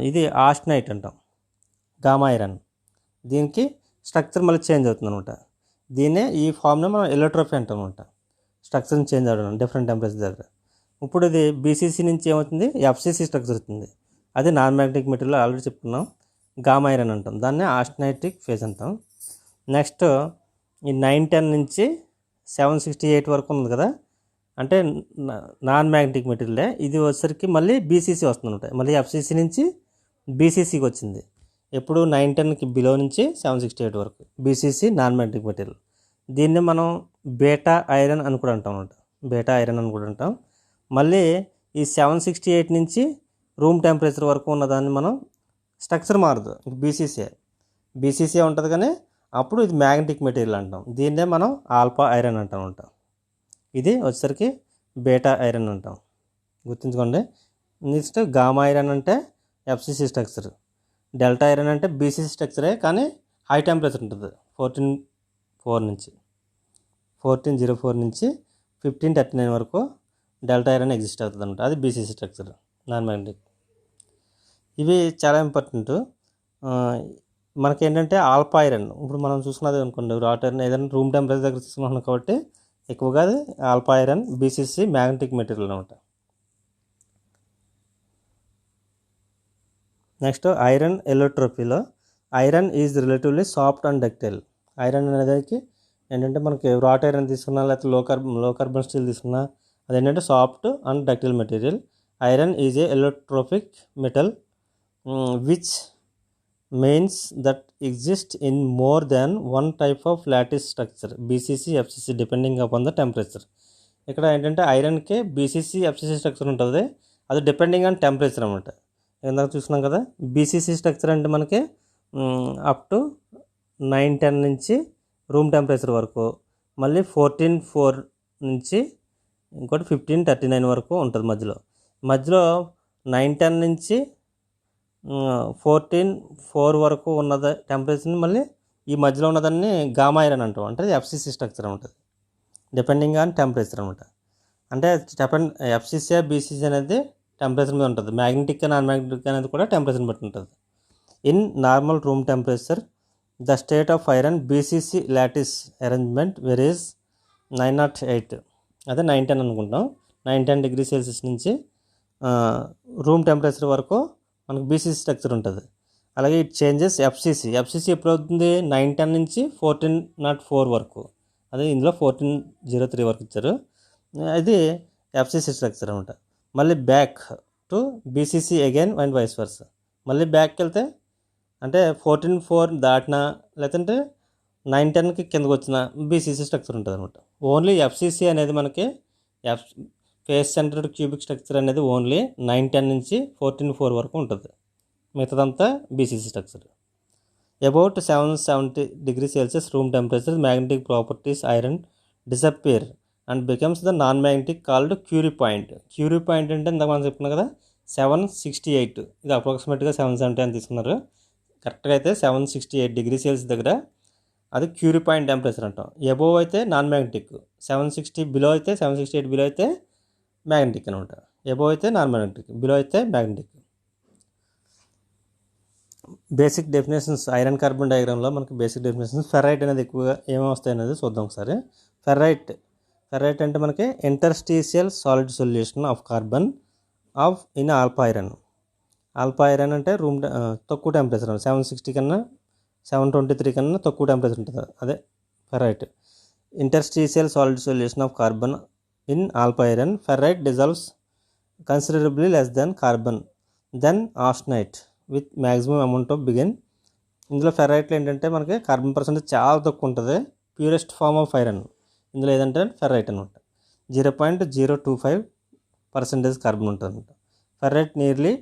Speaker 1: ఇది ఆస్టనైట్ అంటాం, గామా ఐరన్. దీనికి స్ట్రక్చర్ మళ్ళీ చేంజ్ అవుతుంది అనమాట. దీన్నే ఈ ఫామ్ని మనం ఎల్లోట్రోఫీ అంటాం అనమాట. స్ట్రక్చర్ చేంజ్ అవ్వడం డిఫరెంట్ టెంపరేచర్ దగ్గర. ఇప్పుడు ఇది బీసీసీ నుంచి ఏమవుతుంది, ఎఫ్సీసీ స్ట్రక్చర్ అవుతుంది. అది నాన్ మ్యాగ్నెటిక్ మెటీరియల్ ఆల్రెడీ చెప్పుకున్నాం, గామా ఐరన్ అంటాం. దాన్ని ఆస్టనైటిక్ ఫేజ్ అంటాం. నెక్స్ట్ ఈ 910 నుంచి 768 వరకు ఉంది కదా, అంటే నాన్ మ్యాగ్నెటిక్ మెటీరియలే. ఇది వచ్చేసరికి మళ్ళీ బీసీసీ వస్తుంది అనమాట. మళ్ళీ ఎఫ్సీసీ నుంచి బీసీసీకి వచ్చింది. ఎప్పుడు 910కి బిలో నుంచి 768 వరకు బీసీసీ నాన్ మ్యాగ్నెటిక్ మెటీరియల్. దీన్ని మనం బీటా ఐరన్ అని కూడా అంటాం అనమాట. బీటా ఐరన్ అని కూడా అంటాం. మళ్ళీ ఈ 768 నుంచి రూమ్ టెంపరేచర్ వరకు ఉన్నదాన్ని మనం స్ట్రక్చర్ మారదు. బీసీసీఏ ఉంటుంది కానీ అప్పుడు ఇది మ్యాగ్నెటిక్ మెటీరియల్ అంటాం. దీన్నే మనం ఆల్ఫా ఐరన్ అంటాం. ఇది వచ్చేసరికి బీటా ఐరన్ అంటాం, గుర్తుంచుకోండి. నెక్స్ట్ గామా ఐరన్ అంటే ఎఫ్సిసి స్ట్రక్చర్, డెల్టా ఐరన్ అంటే బీసీసీ స్ట్రక్చరే కానీ హై టెంపరేచర్ ఉంటుంది. 1404 నుంచి 1539 వరకు డెల్టా ఐరన్ ఎగ్జిస్ట్ అవుతుంది అనమాట. అది బీసీసీ స్ట్రక్చర్, నాన్ మ్యాగ్నెటిక్. ఇవి చాలా ఇంపార్టెంట్. మనకేంటంటే ఆల్ఫా ఐరన్ ఇప్పుడు మనం చూసుకున్నది అనుకోండి, రాట్ ఐరన్ ఏదైనా రూమ్ టెంపరేచర్ దగ్గర తీసుకున్నాం కాబట్టి ఎక్కువగా అది alpha iron BCC magnetic material అనమాట. నెక్స్ట్ ఐరన్ ఎలోట్రోపీలో iron is relatively soft and ductile. Iron అనేది ఏంటంటే మనకి రాట్ ఐరన్ తీసుకున్నా లేకపోతే లో కార్బన్ స్టీల్ తీసుకున్నా అదేంటంటే soft and ductile material. Iron is a allotropic metal which means that exist in more than one type of lattice structure BCC FCC depending upon the temperature. ఇక్కడ ఏంటంటే ఐరన్కి బీసీసీ ఎఫ్సిసి స్ట్రక్చర్ ఉంటుంది, అది డిపెండింగ్ ఆన్ టెంపరేచర్ అనమాట. ఇందాక చూసినాం కదా, బీసీసీ స్ట్రక్చర్ అంటే మనకి అప్ టు 910 నుంచి రూమ్ టెంపరేచర్ వరకు, మళ్ళీ 1404 నుంచి ఇంకోటి 1539 వరకు ఉంటుంది. మధ్యలో 910 నుంచి 1404 వరకు ఉన్నది టెంపరేచర్ని మళ్ళీ ఈ మధ్యలో ఉన్నదాన్ని గామా ఐరన్ అంటాం. అంటే ఎఫ్సిసి స్ట్రక్చర్ ఉంటుంది, డిపెండింగ్ ఆన్ టెంపరేచర్ అనమాట. అంటే ఎఫ్సిసి బీసీసీ అనేది టెంపరేచర్ మీద ఉంటుంది. మ్యాగ్నెటిక్ నాన్ మ్యాగ్నెటిక్ అనేది కూడా టెంపరేచర్ బట్టి ఉంటుంది. In normal room temperature the state of iron BCC lattice arrangement varies 908, అదే 910 అనుకుంటాం. 910 డిగ్రీ సెల్సియస్ నుంచి రూమ్ టెంపరేచర్ వరకు మనకు బీసీసీ స్ట్రక్చర్ ఉంటుంది. అలాగే ఇట్ చేంజెస్ ఎఫ్సిసి ఎప్పుడు అవుతుంది, 910 నుంచి 1404 వరకు, అదే ఇందులో 1403 వరకు ఇచ్చారు. ఇది ఎఫ్సిసి స్ట్రక్చర్ అనమాట. మళ్ళీ back to BCC again and vice versa. మళ్ళీ బ్యాక్కి వెళ్తే అంటే 1404 దాటినా లేదంటే 910కి కిందకు వచ్చిన బీసీసీ స్ట్రక్చర్ ఉంటుంది అనమాట. ఓన్లీ ఎఫ్సిసి అనేది మనకి ఫేస్ సెంటర్డ్ క్యూబిక్ స్ట్రక్చర్ అనేది ఓన్లీ 910 నుంచి 1404 వరకు ఉంటుంది. మిగతాదంతా BCC structure. About 770 degree Celsius room temperature magnetic properties iron disappear and becomes the non magnetic called Curie point. Curie point అంటే ఇందాక మనం చెప్పుకున్నాం కదా 768, ఇది అప్రాక్సిమేట్గా 770 అని తీసుకున్నారు. కరెక్ట్గా అయితే 768 డిగ్రీ సెల్సియస్ దగ్గర అది క్యూరీ పాయింట్ టెంపరేచర్ అంటాం. అబోవ్ అయితే నాన్ మ్యాగ్నెటిక్, 760 బిలో అయితే 768 బిలో అయితే మ్యాగ్నెటిక్ అనమాట. అబోవ్ అయితే నాన్ మ్యాగ్నెటిక్, బిలో అయితే magnetic. Basic definitions iron carbon డయాగ్రామ్లో మనకి బేసిక్ డెఫినేషన్స్. ఫెర్రైట్ అనేది ఎక్కువగా ఏమేమి వస్తాయి అనేది చూద్దాం ఒకసారి. ఫెర్రైట్ అంటే మనకి interstitial solid solution of carbon in alpha iron. Alpha iron అంటే తక్కువ టెంపరేచర్, 760 కన్నా 723 కన్నా తక్కువ టెంపరేచర్ ఉంటుంది, అదే ferrite. Interstitial solid solution of carbon in alpha iron. Ferrite dissolves considerably less than carbon than austenite with maximum amount of begin. ఇందులో ఫెర్రైట్లో ఏంటంటే మనకి కార్బన్ పర్సెంటేజ్ చాలా తక్కువ ఉంటుంది. ప్యూరెస్ట్ ఫార్మ్ ఆఫ్ ఐరన్ ఇందులో ఏదంటే ఫెర్రైట్ అనమాట. 0.025% కార్బన్ ఉంటుంది అనమాట. Ferrite nearly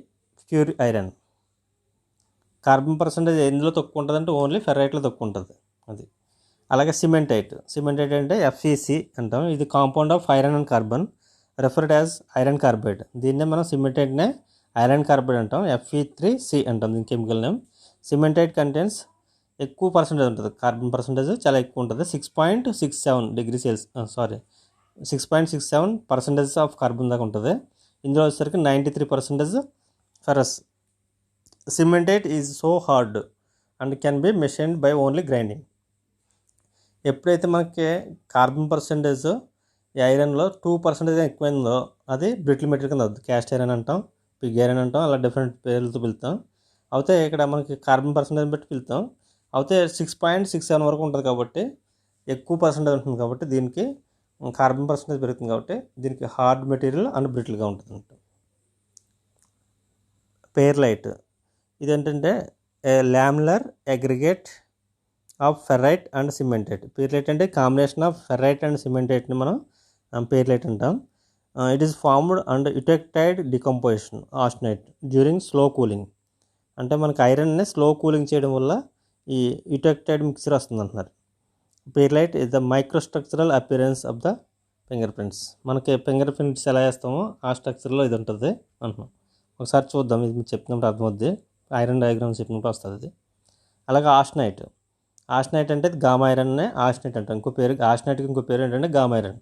Speaker 1: pure iron. Carbon percentage ఎందులో తక్కువ ఉంటుంది అంటే ఓన్లీ ఫెర్రైట్లో తక్కువ ఉంటుంది అది. అలాగే సిమెంటైట్ అంటే ఎఫ్ఈసి అంటాం. ఇది compound of iron and carbon referred as iron carbide. దీన్నే మనం సిమెంటైట్నే ఐరన్ కార్బైడ్ అంటాం. Fe3C అంటాం దీని కెమికల్ నేమ్. సిమెంటైట్ కంటెంట్స్ ఎక్కువ పర్సెంటేజ్ ఉంటుంది, కార్బన్ పర్సెంటేజ్ చాలా ఎక్కువ ఉంటుంది. 6.67% ఆఫ్ కార్బన్ దాకా ఉంటుంది. ఇందులో వచ్చేసరికి 93% ferrous. Cementite is so hard and can be machined by only grinding. ఎప్పుడైతే మనకి కార్బన్ పర్సెంటేజ్ ఈ ఐరన్లో 2% ఎక్కువైందో అది బ్రిటిల్ మెటీరియల్ కింద అవుతుంది. క్యాస్ట్ ఐరన్ అంటాం, పిగ్ ఐరన్ అంటాం, అలా డిఫరెంట్ పేర్లతో పిలుస్తాం. అయితే ఇక్కడ మనకి కార్బన్ పర్సెంటేజ్ బట్టి పిలుస్తాం. అయితే 6.67 వరకు ఉంటుంది కాబట్టి ఎక్కువ పర్సెంటేజ్ ఉంటుంది కాబట్టి దీనికి కార్బన్ పర్సెంటేజ్ పెరుగుతుంది కాబట్టి దీనికి హార్డ్ మెటీరియల్ అండ్ బ్రిటిల్గా ఉంటుంది. పేర్లైట్ ఇదేంటంటే laminar aggregate of ferrite and cementite. Pearlite అంటే కాంబినేషన్ ఆఫ్ ఫెర్రైట్ అండ్ సిమెంటైట్ని మనం పేర్లైట్ అంటాం. It is formed and eutectoid decomposition austenite during slow cooling. అంటే మనకి ఐరన్ని స్లో కూలింగ్ చేయడం వల్ల ఈ యూటెక్టైడ్ మిక్చర్ వస్తుంది అంటున్నారు. Pearlite is the microstructural appearance of the finger prints. మనకి ఫింగర్ ప్రింట్స్ ఎలా వేస్తామో ఆ స్ట్రక్చర్లో ఇది ఉంటుంది అంటున్నాం. ఒకసారి చూద్దాం, ఇది మీకు చెప్పినప్పుడు అర్థమవుద్ది, ఐరన్ డయాగ్రామ్ చెప్పినప్పుడు వస్తుంది ఇది. అలాగే ఆస్టనైట్. ఆస్టనైట్ అంటే గామా ఐరన్నే ఆస్టనైట్ అంటాం. ఇంకో పేరు ఆస్టనైట్కి ఇంకో పేరు ఏంటంటే గామా ఐరన్.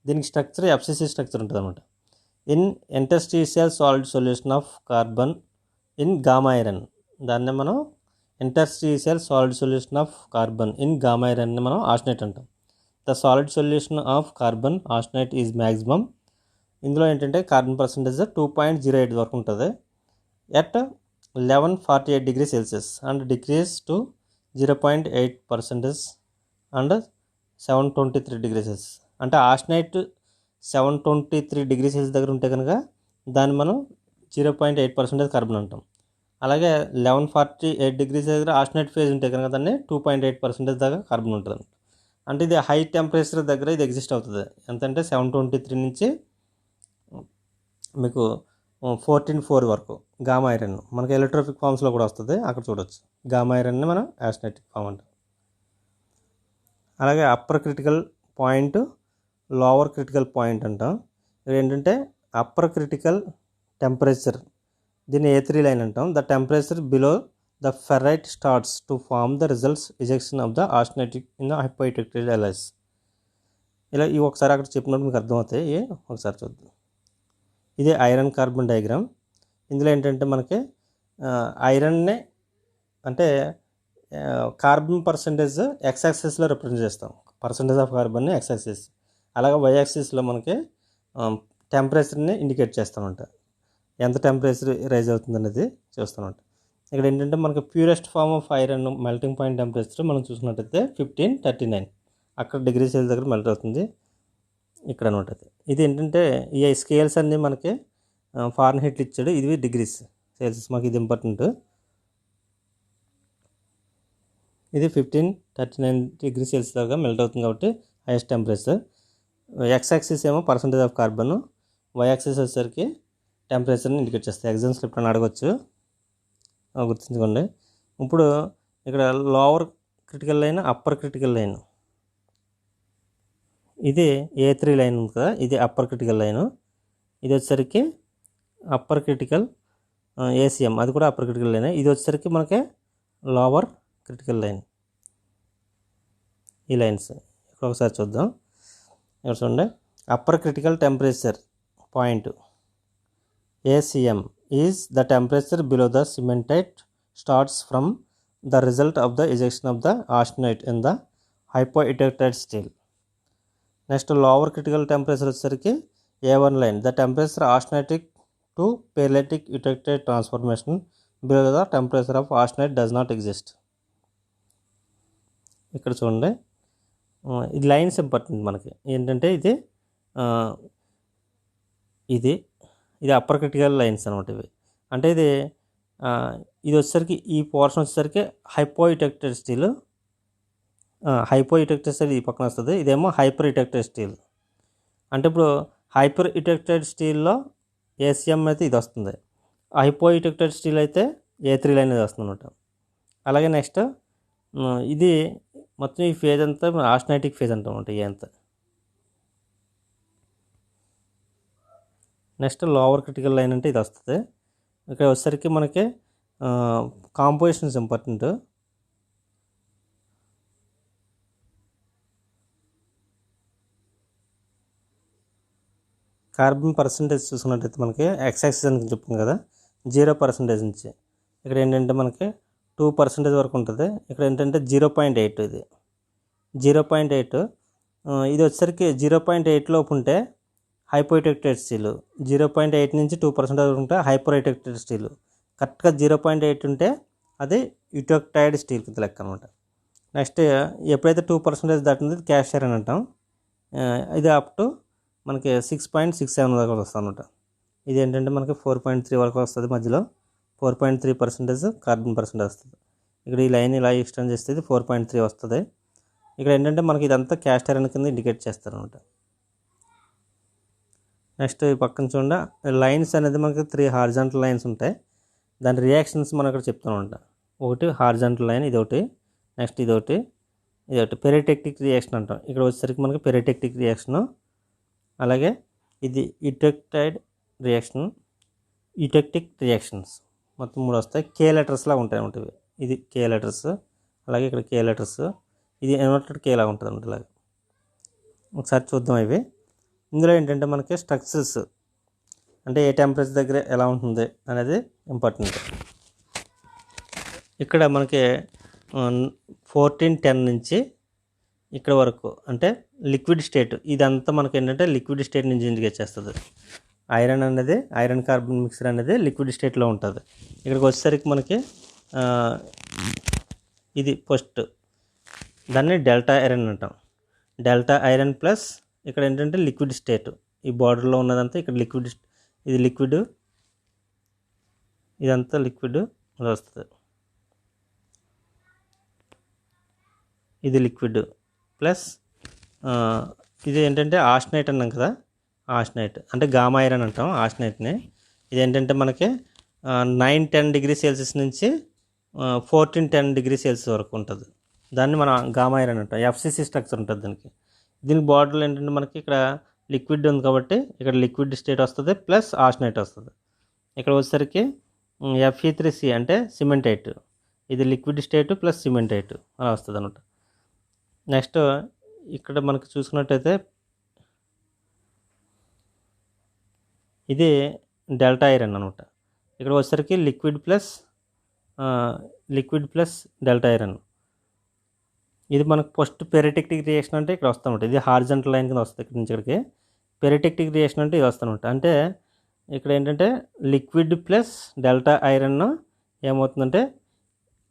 Speaker 1: దీనికి స్ట్రక్చర్ ఎఫ్సిసి స్ట్రక్చర్ ఉంటుంది అనమాట. In interstitial solid solution of carbon in gamma iron, దాన్నే మనం interstitial solid solution of carbon in gamma ఐరన్ని మనం ఆస్టనైట్ అంటాం. The solid solution of carbon austenite is maximum. ఇందులో ఏంటంటే కార్బన్ పర్సంటేజ్ 2.08 వరకు ఉంటుంది at 1148 degree Celsius and decreases to 0.8% and 723 degree Celsius. అంటే ఆస్టనైట్ 723 డిగ్రీ సెల్సియస్ దగ్గర ఉంటే కనుక దాన్ని మనం 0.8% కార్బన్ అంటాం. అలాగే 1148 డిగ్రీస్ దగ్గర ఆస్టనైట్ ఫేజ్ ఉంటే కనుక దాన్ని 2.8% దాకా కార్బన్ ఉంటుంది. అంటే ఇది హై టెంపరేచర్ దగ్గర ఇది ఎగ్జిస్ట్ అవుతుంది. ఎంతంటే 723 నుంచి మీకు 14.4 వరకు గామా ఐరన్ మనకి ఎలక్ట్రోఫిక్ ఫామ్స్లో కూడా వస్తుంది, అక్కడ చూడొచ్చు. గామా ఐరన్ని మనం ఆస్టనైటిక్ ఫామ్ అంటాం. అలాగే upper critical point, lower critical point అంటాం. ఇది ఏంటంటే అప్పర్ క్రిటికల్ టెంపరేచర్, దీన్ని A3 లైన్ అంటాం. The temperature below the ferrite starts to form the results ejection of the austenitic in the hypoelectric alloys. ఇలా ఇవి ఒకసారి అక్కడ చెప్పినప్పుడు మీకు అర్థమవుతాయి, ఒకసారి చూద్దాం. ఇది ఐరన్ కార్బన్ డయాగ్రామ్. ఇందులో ఏంటంటే మనకి ఐరన్నే అంటే కార్బన్ పర్సంటేజ్ ఎక్స్ యాక్సిస్లో రిప్రజెంట్ చేస్తాం, పర్సంటేజ్ ఆఫ్ కార్బన్ని ఎక్స్ యాక్సిస్. అలాగే వై యాక్సిస్లో మనకి టెంపరేచర్ని ఇండికేట్ చేస్తామంట, ఎంత టెంపరేచర్ రైజ్ అవుతుంది అనేది చూస్తామంట. ఇక్కడ ఏంటంటే మనకి purest form of iron melting point temperature మనం చూసినట్టయితే 1539 అక్కడ డిగ్రీ సెల్సియస్ దగ్గర మెల్ట్ అవుతుంది ఇక్కడ అనమాట. ఇది ఏంటంటే ఈ స్కేల్స్ అన్నీ మనకి ఫారెన్హీట్లు ఇచ్చాడు, ఇది డిగ్రీస్ సెల్సియస్, మాకు ఇది ఇంపార్టెంట్. ఇది 1539 డిగ్రీ సెల్సియస్ దాకా మెల్ట్ అవుతుంది కాబట్టి హైయెస్ట్ టెంపరేచర్. ఎక్స్ యాక్సిస్ ఏమో percentage of carbon, Y axis వచ్చేసరికి టెంపరేచర్ని ఇండికేట్ చేస్తాయి. ఎగ్జామ్స్లో ఎప్పుడైనా అడగవచ్చు, గుర్తుంచుకోండి. ఇప్పుడు ఇక్కడ lower critical line, upper critical line, ఇది A3 లైన్ ఉంది కదా, ఇది అప్పర్ క్రిటికల్ లైను. ఇది వచ్చేసరికి అప్పర్ క్రిటికల్ ACM, అది కూడా అప్పర్ క్రిటికల్ లైన్. ఇది వచ్చేసరికి మనకి లోవర్ క్రిటికల్ లైన్. ఈ లైన్స్ ఇక్కడ ఒకసారి చూద్దాం. ఇక్కడ చూడండి, upper critical temperature point ACM is the temperature below the cementite starts from the result of the ejection of the austenite in the hypoeutectoid steel. Next lower critical temperature వచ్చేసరికి A1 line, the temperature austenitic to pearlitic eutectoid transformation below the temperature of austenite does not exist. ఇక్కడ చూడండి, ఇది లైన్స్ ఇంపార్టెంట్ మనకి ఏంటంటే ఇది ఇది ఇది అప్పర్ క్రిటికల్ లైన్స్ అనమాట. ఇవి అంటే ఇది వచ్చేసరికి ఈ పోర్షన్ వచ్చేసరికి హైపోఎలెక్ట్రైడ్ స్టీల్, హైపోఎలెక్ట్రైడ్ స్టీల్ ఈ పక్కన వస్తుంది, ఇదేమో హైపర్ ఎలెక్ట్రైడ్ స్టీల్. అంటే ఇప్పుడు హైపర్ ఎలెక్ట్రైడ్ స్టీల్లో ACM అయితే ఇది వస్తుంది, హైపోఎలెక్ట్రైడ్ స్టీల్ అయితే A3 లైన్ ఇది వస్తుంది అనమాట. అలాగే నెక్స్ట్ ఇది మొత్తం ఈ ఫేజ్ అంతా ఆస్టనైటిక్ ఫేజ్ అంటామంట ఈ అంతా. నెక్స్ట్ లోవర్ క్రిటికల్ లైన్ అంటే ఇది వస్తుంది. ఇక్కడ వచ్చేసరికి మనకి కాంపోజిషన్స్ ఇంపార్టెంట్. కార్బన్ పర్సంటేజ్ చూసుకున్నట్టయితే మనకి ఎక్స్ యాక్సిస్ అని చెప్పుకున్నాం కదా, 0% నుంచి ఇక్కడ ఏంటంటే మనకి 2% వరకు ఉంటుంది. ఇక్కడ ఏంటంటే 0.8, ఇది 0.8. ఇది వచ్చేసరికి 0.8 లోపు ఉంటే హైపోఎలెక్ట్రైడ్ స్టీల్, 0.8 నుంచి 2% వరకు ఉంటే హైపర్ ఎలెక్ట్రైడ్ స్టీల్. కరెక్ట్గా 0.8 ఉంటే అది యూటెక్టైడ్ స్టీల్ కింద లెక్క అనమాట. నెక్స్ట్ ఎప్పుడైతే 2% దాటింది క్యాస్ట్ ఐరన్ అంటాం. ఇది అప్ టు మనకి 6.67 వరకు వస్తుంది అనమాట. ఇది ఏంటంటే మనకి 4.3 వరకు వస్తుంది, మధ్యలో 4.3% కార్బన్ పర్సెంటేజ్ వస్తుంది. ఇక్కడ ఈ లైన్ ఇలా ఎక్స్టెండ్ చేస్తే 4.3 వస్తుంది. ఇక్కడ ఏంటంటే మనకి ఇదంతా క్యాస్ట్ ఐరన్ కింద ఇండికేట్ చేస్తారు అనమాట. నెక్స్ట్ ఈ పక్కన చూడండి, లైన్స్ అనేది మనకి 3 హారిజాంటల్ లైన్స్ ఉంటాయి. దాని రియాక్షన్స్ మనం ఇక్కడ చెప్తూ ఉంటాం. ఒకటి హారిజాంటల్ లైన్, ఇదొకటి, నెక్స్ట్ ఇదొకటి, పెరిటెక్టిక్ రియాక్షన్ అంటాం. ఇక్కడ వచ్చేసరికి మనకి పెరిటెక్టిక్ రియాక్షను, అలాగే ఇది యూటెక్టైడ్ రియాక్షన్, యూటెక్టిక్ రియాక్షన్స్, మొత్తం 3 వస్తాయి. కే లెటర్స్లా ఉంటాయి. ఇది కే లెటర్స్, అలాగే ఇక్కడ కే లెటర్స్, ఇది ఇన్వర్టెడ్ కే లాగా ఉంటుంది అన్నమాట. ఇలాగ ఒకసారి చూద్దాం ఇవి. ఇందులో ఏంటంటే మనకి స్ట్రక్చర్స్ అంటే ఏ టెంపరేచర్ దగ్గర ఎలా ఉంటుంది అనేది ఇంపార్టెంట్. ఇక్కడ మనకి 1410 నుంచి ఇక్కడ వరకు అంటే లిక్విడ్ స్టేట్, ఇదంతా మనకి ఏంటంటే లిక్విడ్ స్టేట్ నుంచి ఇండికేట్ చేస్తుంది. ఐరన్ కార్బన్ మిక్సర్ అనేది లిక్విడ్ స్టేట్లో ఉంటుంది. ఇక్కడికి వచ్చేసరికి మనకి ఇది ఫస్ట్, దాన్ని డెల్టా ఐరన్ అంటాం. డెల్టా ఐరన్ ప్లస్ ఇక్కడ ఏంటంటే లిక్విడ్ స్టేట్, ఈ బార్డర్లో ఉన్నదంతా ఇక్కడ లిక్విడ్, ఇది లిక్విడ్, ఇదంతా లిక్విడ్ వస్తుంది. ఇది లిక్విడ్ ప్లస్ ఇది ఏంటంటే ఆస్టనైట్ అన్నాం కదా, ఆస్టనైట్ అంటే గామా ఐరన్ అంటాం ఆస్టనైట్ని. ఇది ఏంటంటే మనకి 9-10 డిగ్రీ సెల్సియస్ నుంచి 14-10 డిగ్రీ సెల్సియస్ వరకు ఉంటుంది. దాన్ని మనం గామా ఐరన్ అంటాం. ఎఫ్సిసి స్ట్రక్చర్ ఉంటుంది దీనికి బార్డర్లో ఏంటంటే మనకి ఇక్కడ లిక్విడ్ ఉంది కాబట్టి ఇక్కడ లిక్విడ్ స్టేట్ వస్తుంది ప్లస్ ఆస్టనైట్ వస్తుంది. ఇక్కడ వచ్చేసరికి Fe3C అంటే సిమెంటైట్, ఇది లిక్విడ్ స్టేట్ ప్లస్ సిమెంటైట్ అలా వస్తుంది అనమాట. నెక్స్ట్ ఇక్కడ మనకు చూసుకున్నట్టయితే ఇది డెల్టా ఐరన్ అనమాట. ఇక్కడ వచ్చేసరికి లిక్విడ్ ప్లస్ డెల్టా ఐరన్. ఇది మనకు ఫస్ట్ పెరిటెక్టిక్ రియాక్షన్ అంటే ఇక్కడ వస్తానమాట. ఇది హారిజాంటల్ లైన్ కింద వస్తుంది. ఇక్కడ నుంచి ఇక్కడికి పెరిటెక్టిక్ రియాక్షన్ అంటే ఇది వస్తానమాట. అంటే ఇక్కడ ఏంటంటే లిక్విడ్ ప్లస్ డెల్టా ఐరన్ ఏమవుతుందంటే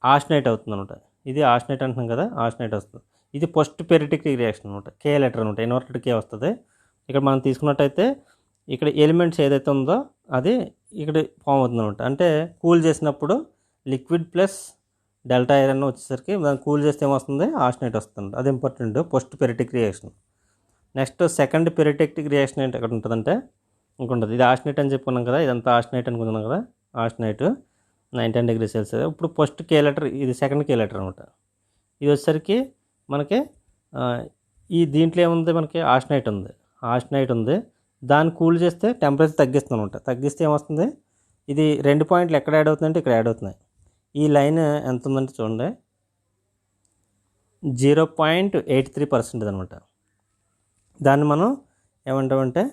Speaker 1: ఆస్టనైట్ అవుతుంది అనమాట. ఇది ఆస్టనైట్ అంటున్నాం కదా, ఆస్టనైట్ వస్తుంది. ఇది ఫస్ట్ పెరిటెక్టిక్ రియాక్షన్ అనమాట. కే లెటర్ అనమాట, ఇన్వర్టెడ్ కే వస్తుంది. ఇక్కడ మనం తీసుకున్నట్టయితే ఇక్కడ ఎలిమెంట్స్ ఏదైతే ఉందో అది ఇక్కడ ఫామ్ అవుతుంది అనమాట. అంటే కూల్ చేసినప్పుడు లిక్విడ్ ప్లస్ డెల్టా ఐరన్ వచ్చేసరికి దాన్ని కూల్ చేస్తే ఏమొస్తుంది, ఆస్టనైట్ వస్తుంది. అది important first peritectic reaction. Next second peritectic reaction ఏంటి ఎక్కడ ఉంటుందంటే ఇంకుంటుంది. ఇది ఆస్టనైట్ అని చెప్పుకున్నాం కదా, ఇదంతా ఆస్టనైట్ అనుకున్నాం కదా, ఆస్టనైట్ 9-10 డిగ్రీ సెల్సియస్. ఇప్పుడు ఫస్ట్ కే లెటర్, ఇది సెకండ్ కే లెటర్ అనమాట. ఇది వచ్చేసరికి మనకి ఈ దీంట్లో ఏముంది, మనకి ఆస్టనైట్ ఉంది. దాన్ని కూల్ చేస్తే టెంపరేచర్ తగ్గిస్తుంది అనమాట. తగ్గిస్తే ఏమొస్తుంది, ఇది 2 పాయింట్లు ఎక్కడ యాడ్ అవుతుందంటే ఇక్కడ యాడ్ అవుతున్నాయి. ఈ లైన్ ఎంత ఉందంటే చూడండి, 0.83% అనమాట. దాన్ని మనం ఏమంటామంటే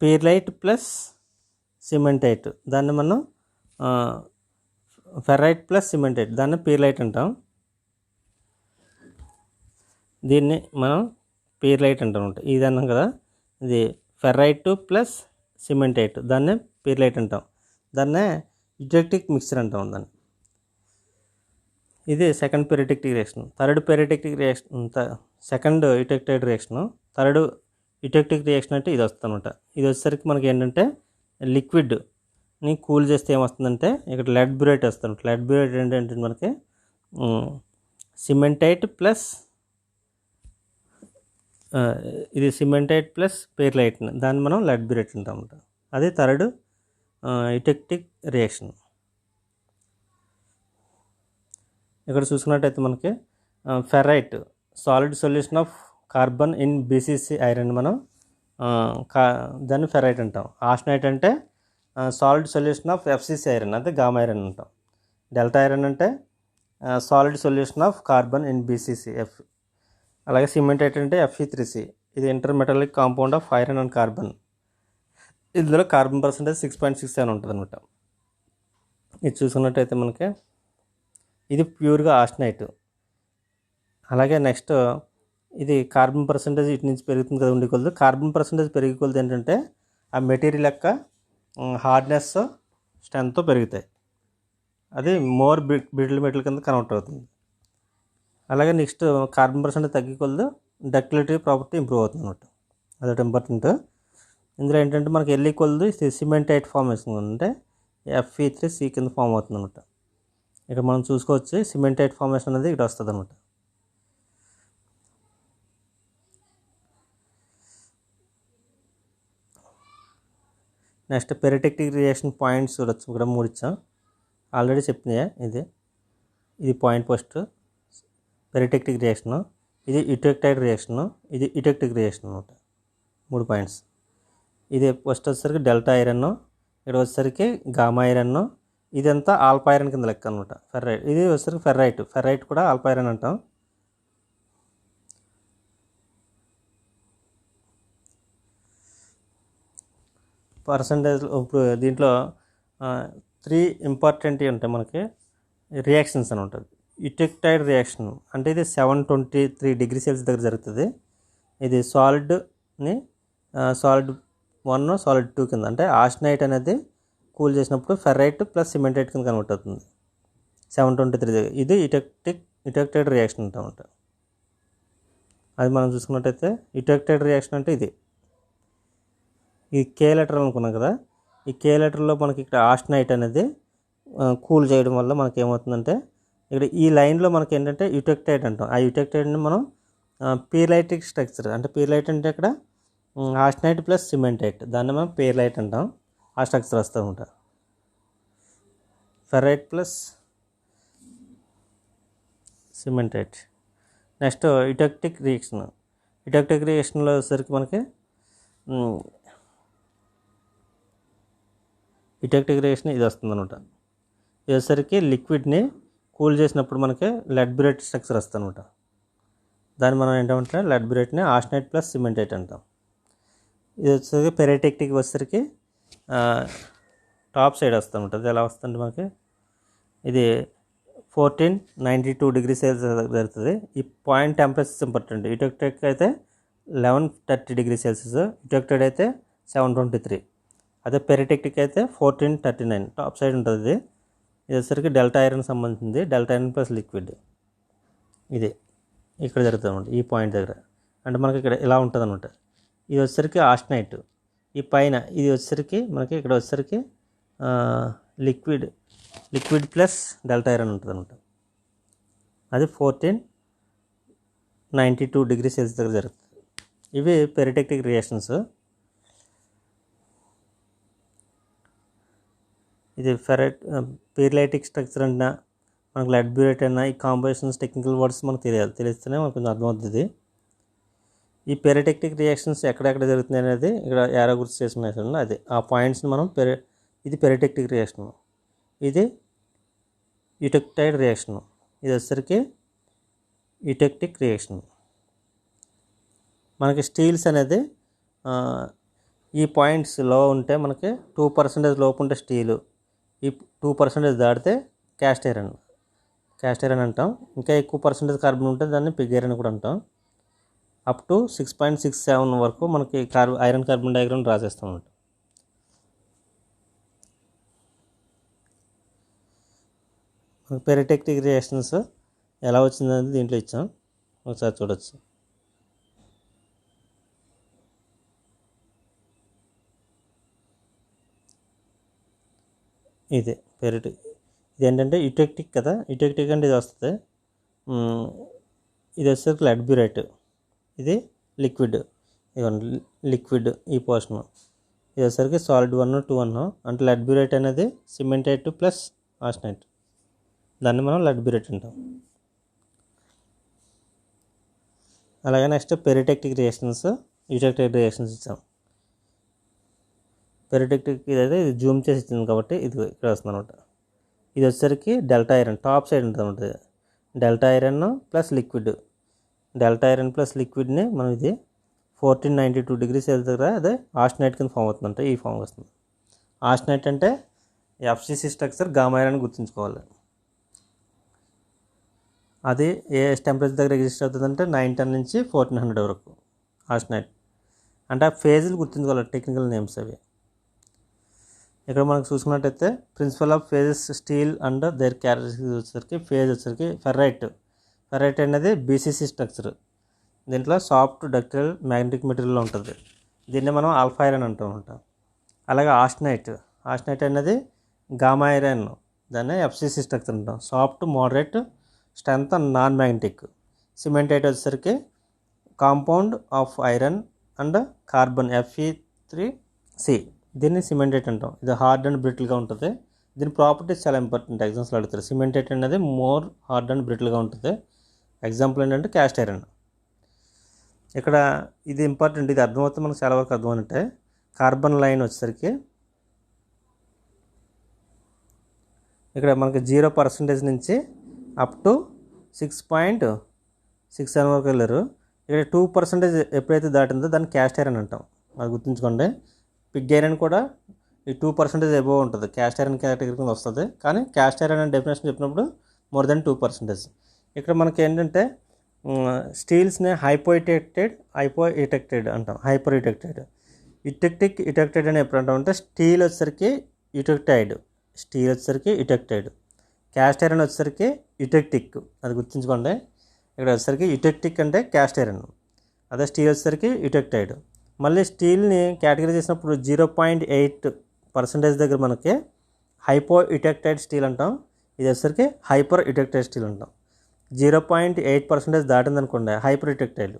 Speaker 1: పీర్లైట్ ప్లస్ సిమెంటైట్, దాన్ని మనం ఫెర్రైట్ ప్లస్ సిమెంటైట్, దాన్ని పీర్లైట్ అంటాం. దీన్ని మనం పీర్లైట్ అంటాం. ఇది అన్నాం కదా, ఇది ఫెర్రైట్ ప్లస్ సిమెంటైట్, దాన్నే పీర్లైట్ అంటాం. దాన్నే యూటెక్టిక్ మిక్సర్ అంటాం దాన్ని. ఇది second peritectic reaction. Third peritectic reaction, second eutectoid reaction. Third eutectic reaction అంటే ఇది వస్తుంది అనమాట. ఇది వచ్చేసరికి మనకి ఏంటంటే లిక్విడ్ని కూల్ చేస్తే ఏమొస్తుందంటే ఇక్కడ లెడ్ బ్యూరేట్ వస్తుంది. లెడ్ బ్యూరేట్ ఏంటంటే మనకి సిమెంటైట్ ప్లస్ ఇది సిమెంటైట్ ప్లస్ పేర్లైట్, దాన్ని మనం లెడ్ బ్యూరేట్ అంటాం అనమాట. అది థర్డ్ యూటెక్టిక్ రియాక్షన్. ఇక్కడ చూసుకున్నట్టయితే మనకి ferrite solid solution of carbon in BCC iron, మనం దాన్ని ఫెర్రైట్ అంటాం. ఆస్టనైట్ అంటే solid solution of FCC iron, అంటే గామా ఐరన్ అంటాం. డెల్టా ఐరన్ అంటే solid solution of carbon in BCC F. అలాగే సిమెంటైట్ అంటే Fe3C, ఇది intermetallic compound of iron and carbon. ఇందులో కార్బన్ పర్సెంటేజ్ 6.67 ఉంటుంది అనమాట. ఇది చూసుకున్నట్టయితే మనకి ఇది ప్యూర్గా ఆస్టనైట్. అలాగే నెక్స్ట్ ఇది కార్బన్ పర్సెంటేజ్ ఇటు నుంచి పెరుగుతుంది కదా ఉండే కొలది, కార్బన్ పర్సెంటేజ్ పెరిగే కొలది ఏంటంటే ఆ మెటీరియల్ యొక్క హార్డ్నెస్ స్ట్రెంగ్త్ పెరుగుతాయి. అది మోర్ బ్రిటిల్ మెటీరియల్ కింద కన్వర్ట్ అవుతుంది. అలాగే నెక్స్ట్ కార్బన్ పర్సెంటేజ్ తగ్గే కొలది డక్టిలిటీ ప్రాపర్టీ ఇంప్రూవ్ అవుతుంది అనమాట. అదొకటి ఇంపార్టెంట్. ఇందులో ఏంటంటే మనకి ఎల్లి కొలది సిమెంటైట్ ఫార్మేషన్ అంటే Fe3C కింద ఫామ్ అవుతుంది అనమాట. ఇక్కడ మనం చూసుకోవచ్చు సిమెంటైట్ ఫార్మేషన్ అనేది ఇక్కడ వస్తుంది అనమాట. నెక్స్ట్ పెరిటెక్టిక్ రియాక్షన్ పాయింట్స్ చూడొచ్చు, ఇక్కడ 3 ఇచ్చాం. ఆల్రెడీ చెప్పింది ఇది పాయింట్ ఫస్ట్ పెరిటెక్టిక్ రియాక్షను, ఇది యుటెక్టైడ్ రియాక్షను, ఇది యుటెక్టిక్ రియాక్షన్ అనమాట. 3 పాయింట్స్. ఇది ఫస్ట్ వచ్చేసరికి డెల్టా ఐరన్, ఇక్కడ వచ్చేసరికి గామా ఐరన్, ఇదంతా ఆల్ఫా ఐరన్ కింద లెక్క అనమాట. ఫెర్రైట్, ఇది వచ్చేసరికి ఫెర్రైట్ కూడా ఆల్ఫా ఐరన్ అంటాం. పర్సంటేజ్ ఇప్పుడు దీంట్లో 3 ఇంపార్టెంట్ ఉంటాయి మనకి రియాక్షన్స్ అని ఉంటుంది. యుటెక్టైడ్ రియాక్షన్ అంటే ఇది 723 డిగ్రీ సెల్సియస్ దగ్గర జరుగుతుంది. ఇది సాలిడ్ 1 సాలిడ్ 2 కింద, అంటే ఆస్టనైట్ అనేది కూల్ చేసినప్పుడు ఫెర్రైట్ ప్లస్ సిమెంటైట్ కింద కన్వర్ట్ అవుతుంది 723 దగ్గర. ఇది యుటెక్టైడ్ రియాక్షన్ అంటామంట. అది మనం చూసుకున్నట్టయితే యుటెక్టైడ్ రియాక్షన్ అంటే ఇది కే లెటర్ అనుకున్నాం కదా. ఈ కే లెటర్లో మనకి ఇక్కడ ఆస్టనైట్ అనేది కూల్ చేయడం వల్ల మనకి ఏమవుతుందంటే ఇక్కడ ఈ లైన్లో మనకి ఏంటంటే యుటెక్టైడ్ అంటాం. ఆ యుటెక్టైడ్ని మనం పీర్లైటిక్ స్ట్రక్చర్, అంటే పీర్లైట్ అంటే ఇక్కడ ఆస్టనైట్ ప్లస్ సిమెంటైట్, దాన్ని మనం పీర్లైట్ అంటాం. ఆ స్ట్రక్చర్ వస్తూ ఉంటా ఫెర్రైట్ ప్లస్ సిమెంటైట్. నెక్స్ట్ యుటెక్టిక్ రియాక్షన్లో వచ్చేసరికి మనకి యుటెక్టిక్ రియాక్షన్ ఇది వస్తుంది అనమాట. ఇది వచ్చేసరికి లిక్విడ్ని కూల్ చేసినప్పుడు మనకి లెడ్ బ్యూరేట్ స్ట్రక్చర్ వస్తుంది అనమాట. దాన్ని మనం ఏంటంటే లెడ్ బ్యూరేట్ని ఆస్టనైట్ ప్లస్ సిమెంటైట్ అంటాం. ఇది వచ్చేసరికి పెరిటెక్టిక్ వచ్చేసరికి టాప్ సైడ్ వస్తుంది అనమాట. అది ఎలా వస్తుంది మనకి, ఇది 1492 డిగ్రీ సెల్సియస్ జరుగుతుంది. ఈ పాయింట్ టెంపరేచర్స్ ఇంపార్టెంట్. యుటెక్టిక్ అయితే 1130 డిగ్రీ సెల్సియస్, యుటెక్టెడ్ అయితే 723, అదే పెరిటెక్టిక్ అయితే 1439 టాప్ సైడ్ ఉంటుంది. ఇది వచ్చేసరికి డెల్టా ఐరన్ సంబంధించింది, డెల్టా ఐరన్ ప్లస్ లిక్విడ్. ఇది ఇక్కడ జరుగుతుంది అనమాట ఈ పాయింట్ దగ్గర. అంటే మనకి ఇక్కడ ఇలా ఉంటుంది అనమాట. ఇది వచ్చేసరికి ఆస్టనైట్, ఈ పైన ఇది వచ్చేసరికి మనకి ఇక్కడ వచ్చేసరికి లిక్విడ్ ప్లస్ డెల్టా ఐరన్ ఉంటుంది అనమాట. అది 1492 డిగ్రీ సెల్సియస్ దగ్గర జరుగుతుంది. ఇవి పెరిటెక్టిక్ రియాక్షన్స్. ఇది పీర్లైటిక్ స్ట్రక్చర్ అన్నా మనకు లెడ్ బ్యూరేట్ అయినా ఈ కాంబినేషన్స్ టెక్నికల్ వర్డ్స్ మనకు తెలిస్తేనే మనకు కొంచెం అర్థమవుతుంది. ఈ పెరిటెక్టిక్ రియాక్షన్స్ ఎక్కడెక్కడ జరుగుతుంది అనేది ఇక్కడ యారో గుర్తు చేసుకున్నాను. అది ఆ పాయింట్స్ని మనం ఇది పెరిటెక్టిక్ రియాక్షన్, ఇది యుటెక్టైడ్ రియాక్షన్, ఇది వచ్చేసరికి యుటెక్టిక్ రియాక్షన్. మనకి స్టీల్స్ అనేది ఈ పాయింట్స్ లో ఉంటే మనకి 2% లోపు ఉంటే స్టీలు, ఈ 2% దాటితే క్యాస్ట్ ఐరన్ అంటాం. ఇంకా ఎక్కువ పర్సెంటేజ్ కార్బన్ ఉంటే దాన్ని పిగ్ ఐరన్ కూడా అంటాం. అప్ టు 6.67 వరకు మనకి ఐరన్ కార్బన్ డయాగ్రామ్ డ్రా చేస్తాం అన్నమాట. పెరిటెక్టిక్ రియాక్షన్స్ ఎలా వచ్చిందనేది దీంట్లో ఇచ్చాం, ఒకసారి చూడొచ్చు. ఇది ఇది ఏంటంటే యుటెక్టిక్ కదా, యుటెక్టిక్ అంటే ఇది వస్తుంది. ఇది వచ్చేసరికి లెడ్ బ్యూరేట్, ఇది లిక్విడ్, లిక్విడ్ ఈ పోర్షన్. ఇది వచ్చేసరికి సాలిడ్ 1 2 1, అంటే లెడ్ బ్యూరేట్ అనేది సిమెంటైట్ ప్లస్ ఆస్టనైట్, దాన్ని మనం లెడ్ బ్యూరేట్ అంటాం. అలాగే నెక్స్ట్ పెరిటెక్టిక్ రియాక్షన్స్, యుటెక్టిక్ రియాక్షన్స్ ఇచ్చాం. పెరిటెక్టిక్ ఇదైతే ఇది జూమ్ చేసి ఇచ్చింది కాబట్టి ఇది ఇక్కడ వస్తుంది అనమాట. ఇది వచ్చేసరికి డెల్టా ఐరన్ టాప్ సైడ్ ఉంటుంది అనమాట. డెల్టా ఐరన్ ప్లస్ లిక్విడ్ని మనం ఇది 1492 డిగ్రీ సెల్సియస్ దగ్గర అదే ఆస్టనైట్ కింద ఫామ్ అవుతుందంటే ఈ ఫామ్ వస్తుంది. ఆస్టనైట్ అంటే ఎఫ్సిసి స్ట్రక్చర్ గామా ఐరన్ గుర్తుంచుకోవాలి. అది ఏ టెంపరేచర్ దగ్గర ఎగ్జిస్ట్ అవుతుందంటే 910 నుంచి 1400 వరకు ఆస్టనైట్. అంటే ఆ ఫేజ్లు గుర్తుంచుకోవాలి, టెక్నికల్ నేమ్స్ అవి. ఇక్కడ మనకు చూసుకున్నట్టయితే principal of phases steel and their characteristics వచ్చేసరికి ఫేజ్ వచ్చేసరికి ఫెర్రైట్ అనేది బీసీసీ స్ట్రక్చర్. దీంట్లో సాఫ్ట్ డక్టైల్ మ్యాగ్నెటిక్ మెటీరియల్లో ఉంటుంది. దీన్ని మనం ఆల్ఫా ఐరన్ అంటూ ఉంటాం. అలాగే ఆస్టనైట్ అనేది గామా ఐరన్, దాన్ని ఎఫ్సిసి స్ట్రక్చర్ అంటాం. Soft moderate strength and non magnetic. Cementite వచ్చేసరికి compound of iron and carbon Fe3C, దీన్ని సిమెంటైట్ అంటాం. ఇది హార్డ్ అండ్ బ్రిటిల్గా ఉంటుంది. దీని ప్రాపర్టీస్ చాలా ఇంపార్టెంట్, ఎగ్జామ్స్లో అడుగుతారు. సిమెంటేట్ అనేది మోర్ హార్డ్ అండ్ బ్రిటిల్గా ఉంటుంది. ఎగ్జాంపుల్ ఏంటంటే క్యాస్ట్ ఐరన్. ఇక్కడ ఇది ఇంపార్టెంట్, ఇది అర్థమవుతుంది మనకు చాలా వరకు అర్థమవుతుంటే. కార్బన్ లైన్ వచ్చేసరికి ఇక్కడ మనకి 0% నుంచి అప్ టు 6.67 వరకు వెళ్ళారు. ఇక్కడ 2% ఎప్పుడైతే దాటిందో దాన్ని క్యాస్ట్ ఐరన్ అంటాం, అది గుర్తుంచుకోండి. పిగ్ ఐరన్ కూడా ఈ 2% ఎబోవ్ ఉంటుంది, క్యాస్ట్ ఐరన్ కేటగిరీ కింద వస్తుంది. కానీ క్యాస్ట్ ఐరన్ అనే డెఫినేషన్ చెప్పినప్పుడు మోర్ దెన్ 2%. ఇక్కడ మనకి ఏంటంటే స్టీల్స్ని హైపో ఇటెక్టెడ్ అంటాం, హైపర్ ఇటెక్టెడ్. ఇటెక్టెడ్ అని ఎప్పుడు అంటాం అంటే స్టీల్ వచ్చేసరికి ఇటెక్టెడ్, క్యాస్ట్ ఐరన్ వచ్చేసరికి ఇటెక్టిక్, అది గుర్తుంచుకోండి. ఇక్కడ వచ్చేసరికి ఇటెక్టిక్ అంటే క్యాస్ట్ ఐరన్, అదే స్టీల్ వచ్చేసరికి ఇటెక్టెడ్. మళ్ళీ స్టీల్ని కేటగిరీ చేసినప్పుడు 0.8% దగ్గర మనకి హైపో ఇటెక్టెడ్ స్టీల్ అంటాం, ఇది వచ్చేసరికి హైపర్ ఇటెక్టెడ్ స్టీల్ అంటాం. 0.8% దాటింది అనుకోండి హైపర్ ఇటెక్టెడ్,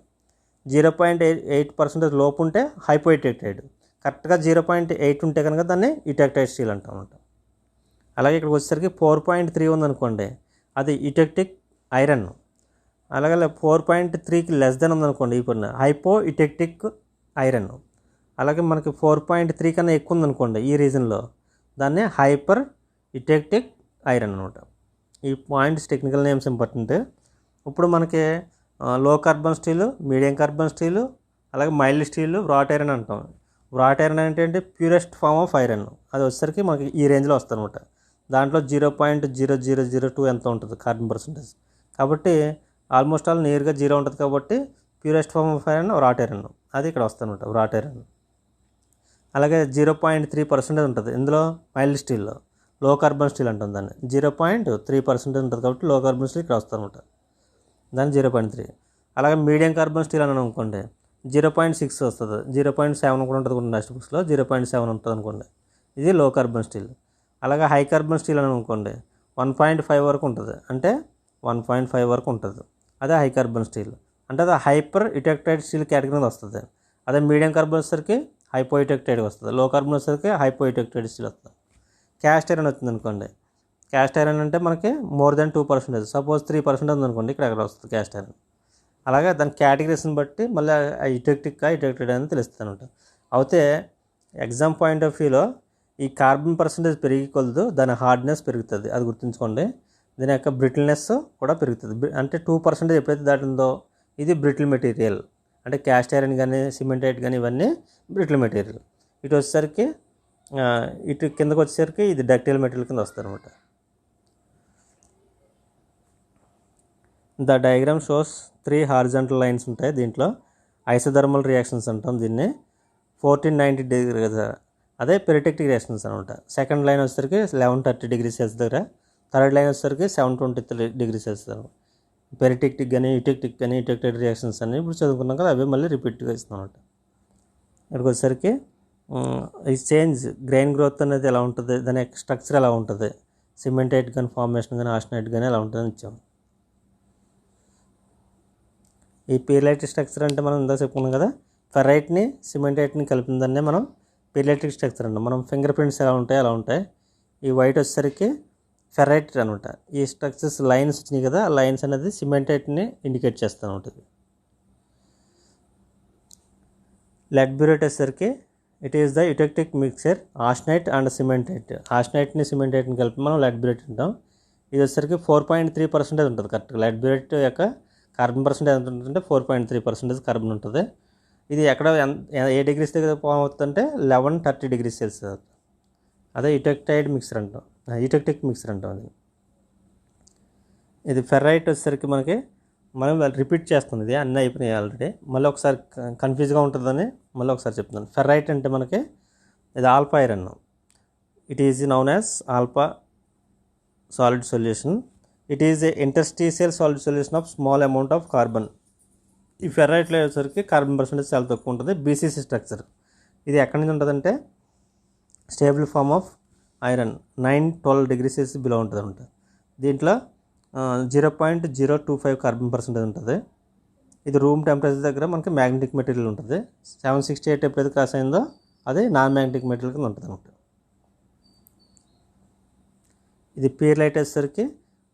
Speaker 1: 0.8% లోపు ఉంటే హైపో ఇటెక్టెడ్, కరెక్ట్గా 0.8 ఉంటే కనుక దాన్ని ఇటెక్టెడ్ స్టీల్ అంటాం అన్నమాట. అలాగే ఇక్కడికి వచ్చేసరికి 4.3 ఉందనుకోండి అది ఇటెక్టిక్ ఐరన్. అలాగే 4.3కి లెస్ దెన్ ఉందనుకోండి ఇప్పుడు హైపో ఇటెక్టిక్ ఐరన్. అలాగే మనకి 4.3 కన్నా ఎక్కువ ఉందనుకోండి ఈ రీజన్లో దాన్ని హైపర్ ఇటెక్టిక్ ఐరన్ అనమాట. ఈ పాయింట్స్ టెక్నికల్ నేమ్స్ ఇంపార్టెంట్. ఇప్పుడు మనకి లో carbon steel, medium carbon steel, అలాగే మైల్డ్ స్టీలు, వ్రాట్ ఐరన్ అంటాం. వ్రాట్ ఐరన్ అంటే ప్యూరెస్ట్ ఫామ్ ఆఫ్ ఐరన్, అది వచ్చేసరికి మనకి ఈ రేంజ్లో వస్తుంది అనమాట. దాంట్లో 0.0002 ఎంత ఉంటుంది కార్బన్ పర్సంటేజ్, కాబట్టి ఆల్మోస్ట్ ఆల్ నియర్గా 0 ఉంటుంది. కాబట్టి purest form of iron wrought iron, అది ఇక్కడ వస్తుంది అనమాట వ్రాట్ ఐరన్. అలాగే 0.3% ఉంటుంది ఇందులో మైల్డ్ స్టీల్లో, లో కార్బన్ స్టీల్ అంటుంది దాన్ని. 0.3% ఉంటుంది కాబట్టి లో కార్బన్ స్టీల్ ఇక్కడ వస్తుంది అనమాట, దాన్ని 0.3. అలాగే మీడియం కార్బన్ స్టీల్ అని అనుకోండి 0.6 వస్తుంది, 0.7 కూడా ఉంటుంది నెక్స్ట్ బుక్స్లో, 0.7 ఉంటుంది అనుకోండి, ఇది లో కార్బన్ స్టీల్. అలాగే హై కార్బన్ స్టీల్ అని అనుకోండి 1.5 వరకు ఉంటుంది, అంటే 1.5 వరకు ఉంటుంది, అదే హై కార్బన్ స్టీల్. అంటే అది హైపర్ ఇటెక్టెడ్ స్టీల్ కేటగిరీ వస్తుంది. అదే మీడియం కార్బన్ వచ్చేసరికి హైపో ఇటెక్టెడ్ వస్తుంది, లో కార్బన్ వచ్చేసరికి హైపో ఇటెక్టెడ్ స్టీల్ వస్తుంది. క్యాస్ట్ ఐరన్ వచ్చింది అనుకోండి, క్యాస్ట్ ఐరన్ అంటే మనకి మోర్ దెన్ 2%, సపోజ్ 3% ఉందనుకోండి ఇక్కడ వస్తుంది క్యాస్ట్ ఐరన్. అలాగే దాని కేటగిరీస్ని బట్టి మళ్ళీ ఇటెక్టెడ్ అని తెలుస్తుంది అనమాట. అయితే ఎగ్జామ్ పాయింట్ ఆఫ్ వ్యూలో ఈ కార్బన్ పర్సంటేజ్ పెరిగి కొలదు దాని హార్డ్నెస్ పెరుగుతుంది, అది గుర్తుంచుకోండి. దీని యొక్క బ్రిటిల్నెస్ కూడా పెరుగుతుంది. అంటే 2% ఎప్పుడైతే దాటిందో ఇది బ్రిటిల్ మెటీరియల్, అంటే క్యాస్ట్ ఐరన్ కానీ సిమెంటైట్ కానీ ఇవన్నీ బ్రిటిల్ మెటీరియల్. ఇటు వచ్చేసరికి ఇటు కిందకు వచ్చేసరికి ఇది డక్టైల్ మెటీరియల్ కింద వస్తుంది అనమాట. The diagram shows 3 horizontal lines ఉంటాయి. దీంట్లో ఐసోథర్మల్ రియాక్షన్స్ అంటాం దీన్ని, 1490 డిగ్రీ కదా, అదే పెరిటెక్టిక్ రియాక్షన్స్ అనమాట. సెకండ్ లైన్ వచ్చేసరికి 1130 డిగ్రీ సెల్సియస్ దగ్గర, థర్డ్ లైన్ వచ్చేసరికి 723 డిగ్రీ సెల్సియస్ దగ్గర. పెరిటెక్టిక్ కానీ ఇటెక్టెడ్ రియాక్షన్స్ అని ఇప్పుడు చదువుకున్నాం కదా, అవి మళ్ళీ రిపీట్గా ఇస్తాం అనమాట. ఇక్కడికి వచ్చేసరికి ఈ చేంజ్ గ్రెయిన్ గ్రోత్ అనేది ఎలా ఉంటుంది, దాని యొక్క స్ట్రక్చర్ ఎలా ఉంటుంది, సిమెంటైట్ కానీ ఫార్మేషన్ కానీ ఆస్టనైట్ కానీ ఎలా ఉంటుందని ఇచ్చాము. ఈ పీరియాటిక్ స్ట్రక్చర్ అంటే మనం ఇందా చెప్పుకున్నాం కదా, ఫెరైట్ని సిమెంటైట్ని కలిపిందన్నే మనం పీరియాటిక్ స్ట్రక్చర్ అంటాం. మనం ఫింగర్ ప్రింట్స్ ఎలా ఉంటాయి అలా ఉంటాయి. ఈ వైట్ వచ్చేసరికి ఫెరైట్ అనమాట. ఈ స్ట్రక్చర్స్ లైన్స్ వచ్చినాయి కదా, ఆ లైన్స్ అనేది సిమెంటైట్ని ఇండికేట్ చేస్తూ ఉంటుంది. లెడ్ బ్యూరేట్ వచ్చేసరికి it is the eutectic mixture austenite and cementite. ఆస్టనైట్ని సిమెంటైట్ని కలిపి మనం లెడ్ బ్యూరేట్ అంటాం. ఇది వచ్చేసరికి 4.3% ఉంటుంది కరెక్ట్గా. లెడ్ బ్యూరేట్ యొక్క కార్బన్ పర్సెంటేజ్ ఎంత ఉంటుందంటే 4.3% కార్బన్ ఉంటుంది. ఇది ఎక్కడ ఏ డిగ్రీస్ దగ్గర ఫామ్ అవుతుందంటే 1130 డిగ్రీస్ సెల్సియస్. అదే యుటెక్టిక్ మిక్సర్ అంటాం అది. ఇది ఫెర్రైట్ వచ్చేసరికి మనకి మనం రిపీట్ చేస్తుంది, ఇది అన్నీ అయిపోయినాయి ఆల్రెడీ, మళ్ళీ ఒకసారి కన్ఫ్యూజ్గా ఉంటుందని మళ్ళీ ఒకసారి చెప్తున్నాను. ఫెర్రైట్ అంటే మనకి ఇది alpha iron, it is known as alpha solid solution. It is a interstitial solid solution of small amount of carbon. ఈ ఫెర్రైట్లో వచ్చేసరికి కార్బన్ పర్సెంటేజ్ చాలా తక్కువ ఉంటుంది. బీసీసీ స్ట్రక్చర్ ఇది ఎక్కడి నుంచి ఉంటుందంటే stable form of iron 912 degrees Celsius below ఉంటుంది అనమాట. దీంట్లో 0.025 కార్బన్ పర్సెంటేజ్ ఉంటుంది. ఇది రూమ్ టెంపరేచర్ దగ్గర మనకి మ్యాగ్నెటిక్ మెటీరియల్ ఉంటుంది. 768 ఎప్పుడైతే క్రాస్ అయిందో అది నాన్ మ్యాగ్నెటిక్ మెటీరియల్ కింద ఉంటుంది అనమాట. ఇది పీర్లైట్ వచ్చేసరికి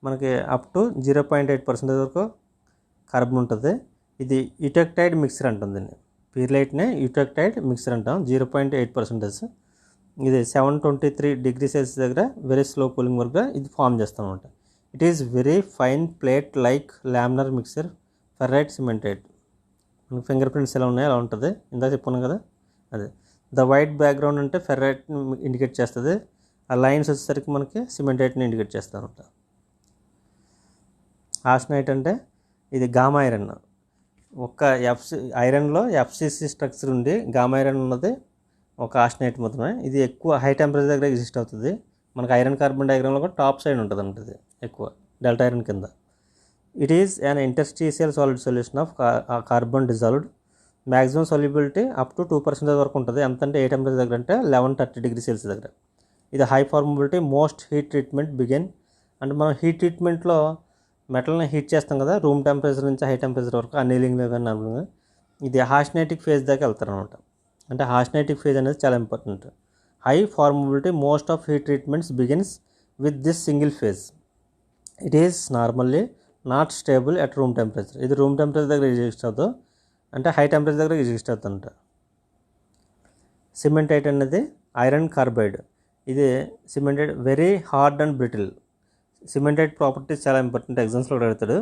Speaker 1: మనకి అప్ టు 0.8% వరకు కార్బన్ ఉంటుంది. ఇది యూటెక్టైడ్ మిక్సర్ అంటుంది. పీర్లైట్నే యూటెక్టైడ్ మిక్సర్ అంటాం. 0.8%. ఇది 723 డిగ్రీ సెల్సియస్ దగ్గర వెరీ స్లో కూలింగ్ వరకు ఇది ఫామ్ చేస్తాం అనమాట. It is very fine plate like laminar mixer ferrite cementite. మనకి ఫింగర్ ప్రింట్స్ ఎలా ఉన్నాయో అలా ఉంటుంది. ఇందాక చెప్పుకున్నాం కదా అదే. ద వైట్ బ్యాక్గ్రౌండ్ అంటే ఫెర్రైట్ని ఇండికేట్ చేస్తుంది. ఆ లైన్స్ వచ్చేసరికి మనకి సిమెంటైట్ని ఇండికేట్ చేస్తాం అనమాట. ఆస్టనైట్ అంటే ఇది గామా ఐరన్. ఒక ఐరన్లో ఎఫ్సిసి స్ట్రక్చర్ ఉండి గామా ఐరన్ ఉన్నది ఒక ఆస్టనైట్ మాత్రమే. ఇది ఎక్కువ హై టెంపరేచర్ దగ్గర ఎగ్జిస్ట్ అవుతుంది. మనకు ఐరన్ కార్బన్ డయాగ్రామ్లో కూడా టాప్ సైడ్ ఉంటుంది ఉంటుంది ఎక్కువ డెల్టా ఐరన్ కింద. It is an interstitial solid solution of carbon dissolved. Maximum solubility up to 2% వరకు ఉంటుంది. ఎంత అంటే ఏ టెంపరేచర్ దగ్గర అంటే 1130 డిగ్రీ సెల్సియస్ దగ్గర. ఇది high formability most heat treatment begin. అంటే మనం హీట్ ట్రీట్మెంట్లో మెటల్ని హీట్ చేస్తాం కదా, రూమ్ టెంపరేచర్ నుంచి హై టెంపరేచర్ వరకు అనీలింగ్లో కానీ నార్మల్గా ఇది హాస్టనైటిక్ ఫేజ్ దాకా వెళ్తారనమాట. అంటే హాస్టనైటిక్ ఫేజ్ అనేది చాలా important. High formability most of heat treatments begins with this single phase. It is normally not stable at room temperature. ఇది రూమ్ టెంపరేచర్ దగ్గర ఎగ్జిస్ట్ అవుతుంది, అంటే హై టెంపరేచర్ దగ్గర ఎగ్జిస్ట్ అవుతుందంట. సిమెంటైట్ అనేది ఐరన్ కార్బైడ్. ఇది cementite very hard and brittle. Cementite properties చాలా ఇంపార్టెంట్, ఎగ్జామ్స్లో కూడా అడుగుతాడు.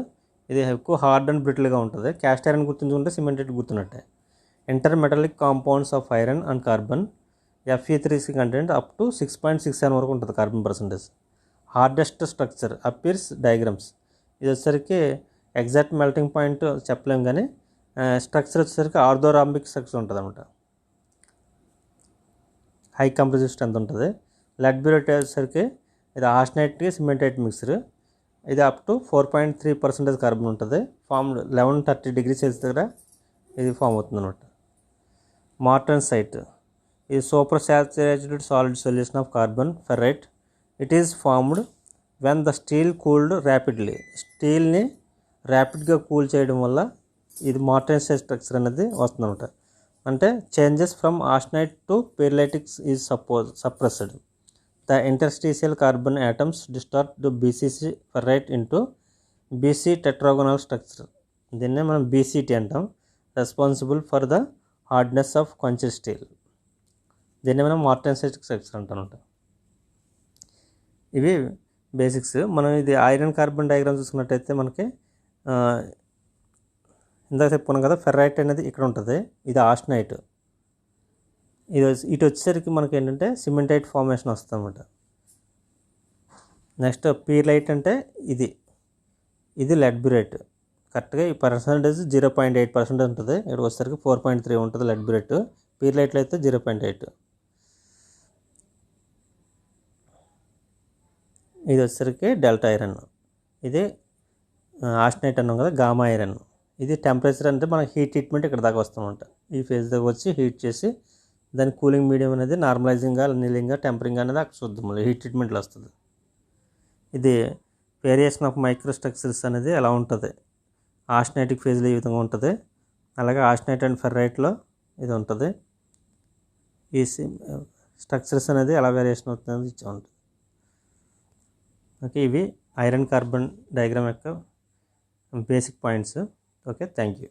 Speaker 1: ఇది ఎక్కువ హార్డ్ అండ్ బ్రిటిల్గా ఉంటుంది. క్యాస్ట్ ఐరన్ గుర్తుంచుకుంటే సిమెంటైట్ గుర్తున్నట్టే. Intermetallic compounds of iron and carbon Fe3 content up to 6.67 వరకు ఉంటుంది carbon percentage. Hardest structure appears diagrams. ఇది వచ్చేసరికి ఎగ్జాక్ట్ మెల్టింగ్ పాయింట్ చెప్పలేము, కానీ స్ట్రక్చర్ వచ్చేసరికి ఆర్థోరాంబిక్ స్ట్రక్చర్ ఉంటుంది అనమాట. హై కంప్రెసివ్ స్ట్రెంత్ ఉంటుంది. లెడ్ బ్యూరేట్ వచ్చేసరికి ఇది ఆస్టనైట్ సిమెంటైట్ మిక్సర్. ఇది అప్ టు 4.3% కార్బన్ ఉంటుంది. ఫార్మ్డ్ 1130 డిగ్రీ సెల్సియస్ దగ్గర ఇది ఫామ్ అవుతుంది అనమాట. మార్టన్సైట్ ఇది supersaturated solid solution of carbon ferrite. It is formed when the steel cooled rapidly. స్టీల్ని ర్యాపిడ్గా కూల్ చేయడం వల్ల ఇది మార్టన్సైట్ స్ట్రక్చర్ అనేది వస్తుంది అనమాట. అంటే changes from austenite to pearlitics is suppressed. The interstitial carbon atoms distort to BCC ferrite into BC tetragonal structure. దీన్నే మనం బీసీటీ అంటాం. Responsible for the hardness of quenched steel. దీన్ని మనం మార్టన్సైట్ స్ట్రక్చర్ అంటామంట. ఇవి బేసిక్స్. మనం ఇది ఐరన్ కార్బన్ డయాగ్రామ్ చూసుకున్నట్టయితే మనకి ఇందాక చెప్పుకున్నాం కదా, ఫెర్రైట్ అనేది ఇక్కడ ఉంటుంది. ఇది ఆస్టనైట్. ఇటు వచ్చేసరికి మనకి ఏంటంటే సిమెంటైట్ ఫార్మేషన్ వస్తుంది అన్నమాట. నెక్స్ట్ పీర్లైట్ అంటే ఇది లెడ్ బ్యూరేట్. కరెక్ట్గా ఈ పర్సంటేజ్ 0.8% ఉంటుంది. ఇక్కడ వచ్చేసరికి 4.3 ఉంటుంది లెడ్ బ్యూరేట్. పీర్లైట్లో అయితే 0.8. ఇది వచ్చేసరికి డెల్టా ఐరన్. ఇది ఆస్టనైట్ అన్నాం కదా, గామా ఐరన్. ఇది టెంపరేచర్ అంటే మనకి హీట్ ట్రీట్మెంట్ ఇక్కడ దాకా వస్తుందంట. ఈ ఫేజ్ దగ్గర వచ్చి హీట్ చేసి దాని కూలింగ్ మీడియం అనేది నార్మలైజింగ్గా నీలింగ్గా టెంపరింగ్ అనేది అక్కడ చూద్దాం, మళ్ళీ హీట్ ట్రీట్మెంట్లో వస్తుంది. ఇది వేరియేషన్ ఆఫ్ మైక్రో స్ట్రక్చర్స్ అనేది ఎలా ఉంటుంది, ఆస్టనైటిక్ ఫేజ్లో ఈ విధంగా ఉంటుంది. అలాగే ఆస్టనైట్ అండ్ ఫెర్రైట్లో ఇది ఉంటుంది. ఈ స్ట్రక్చర్స్ అనేది ఎలా వేరియేషన్ అవుతుంది అనేది ఇచ్చా ఉంటుంది. ఓకే, ఇవి ఐరన్ కార్బన్ డయాగ్రామ్ యొక్క basic points. Okay, thank you.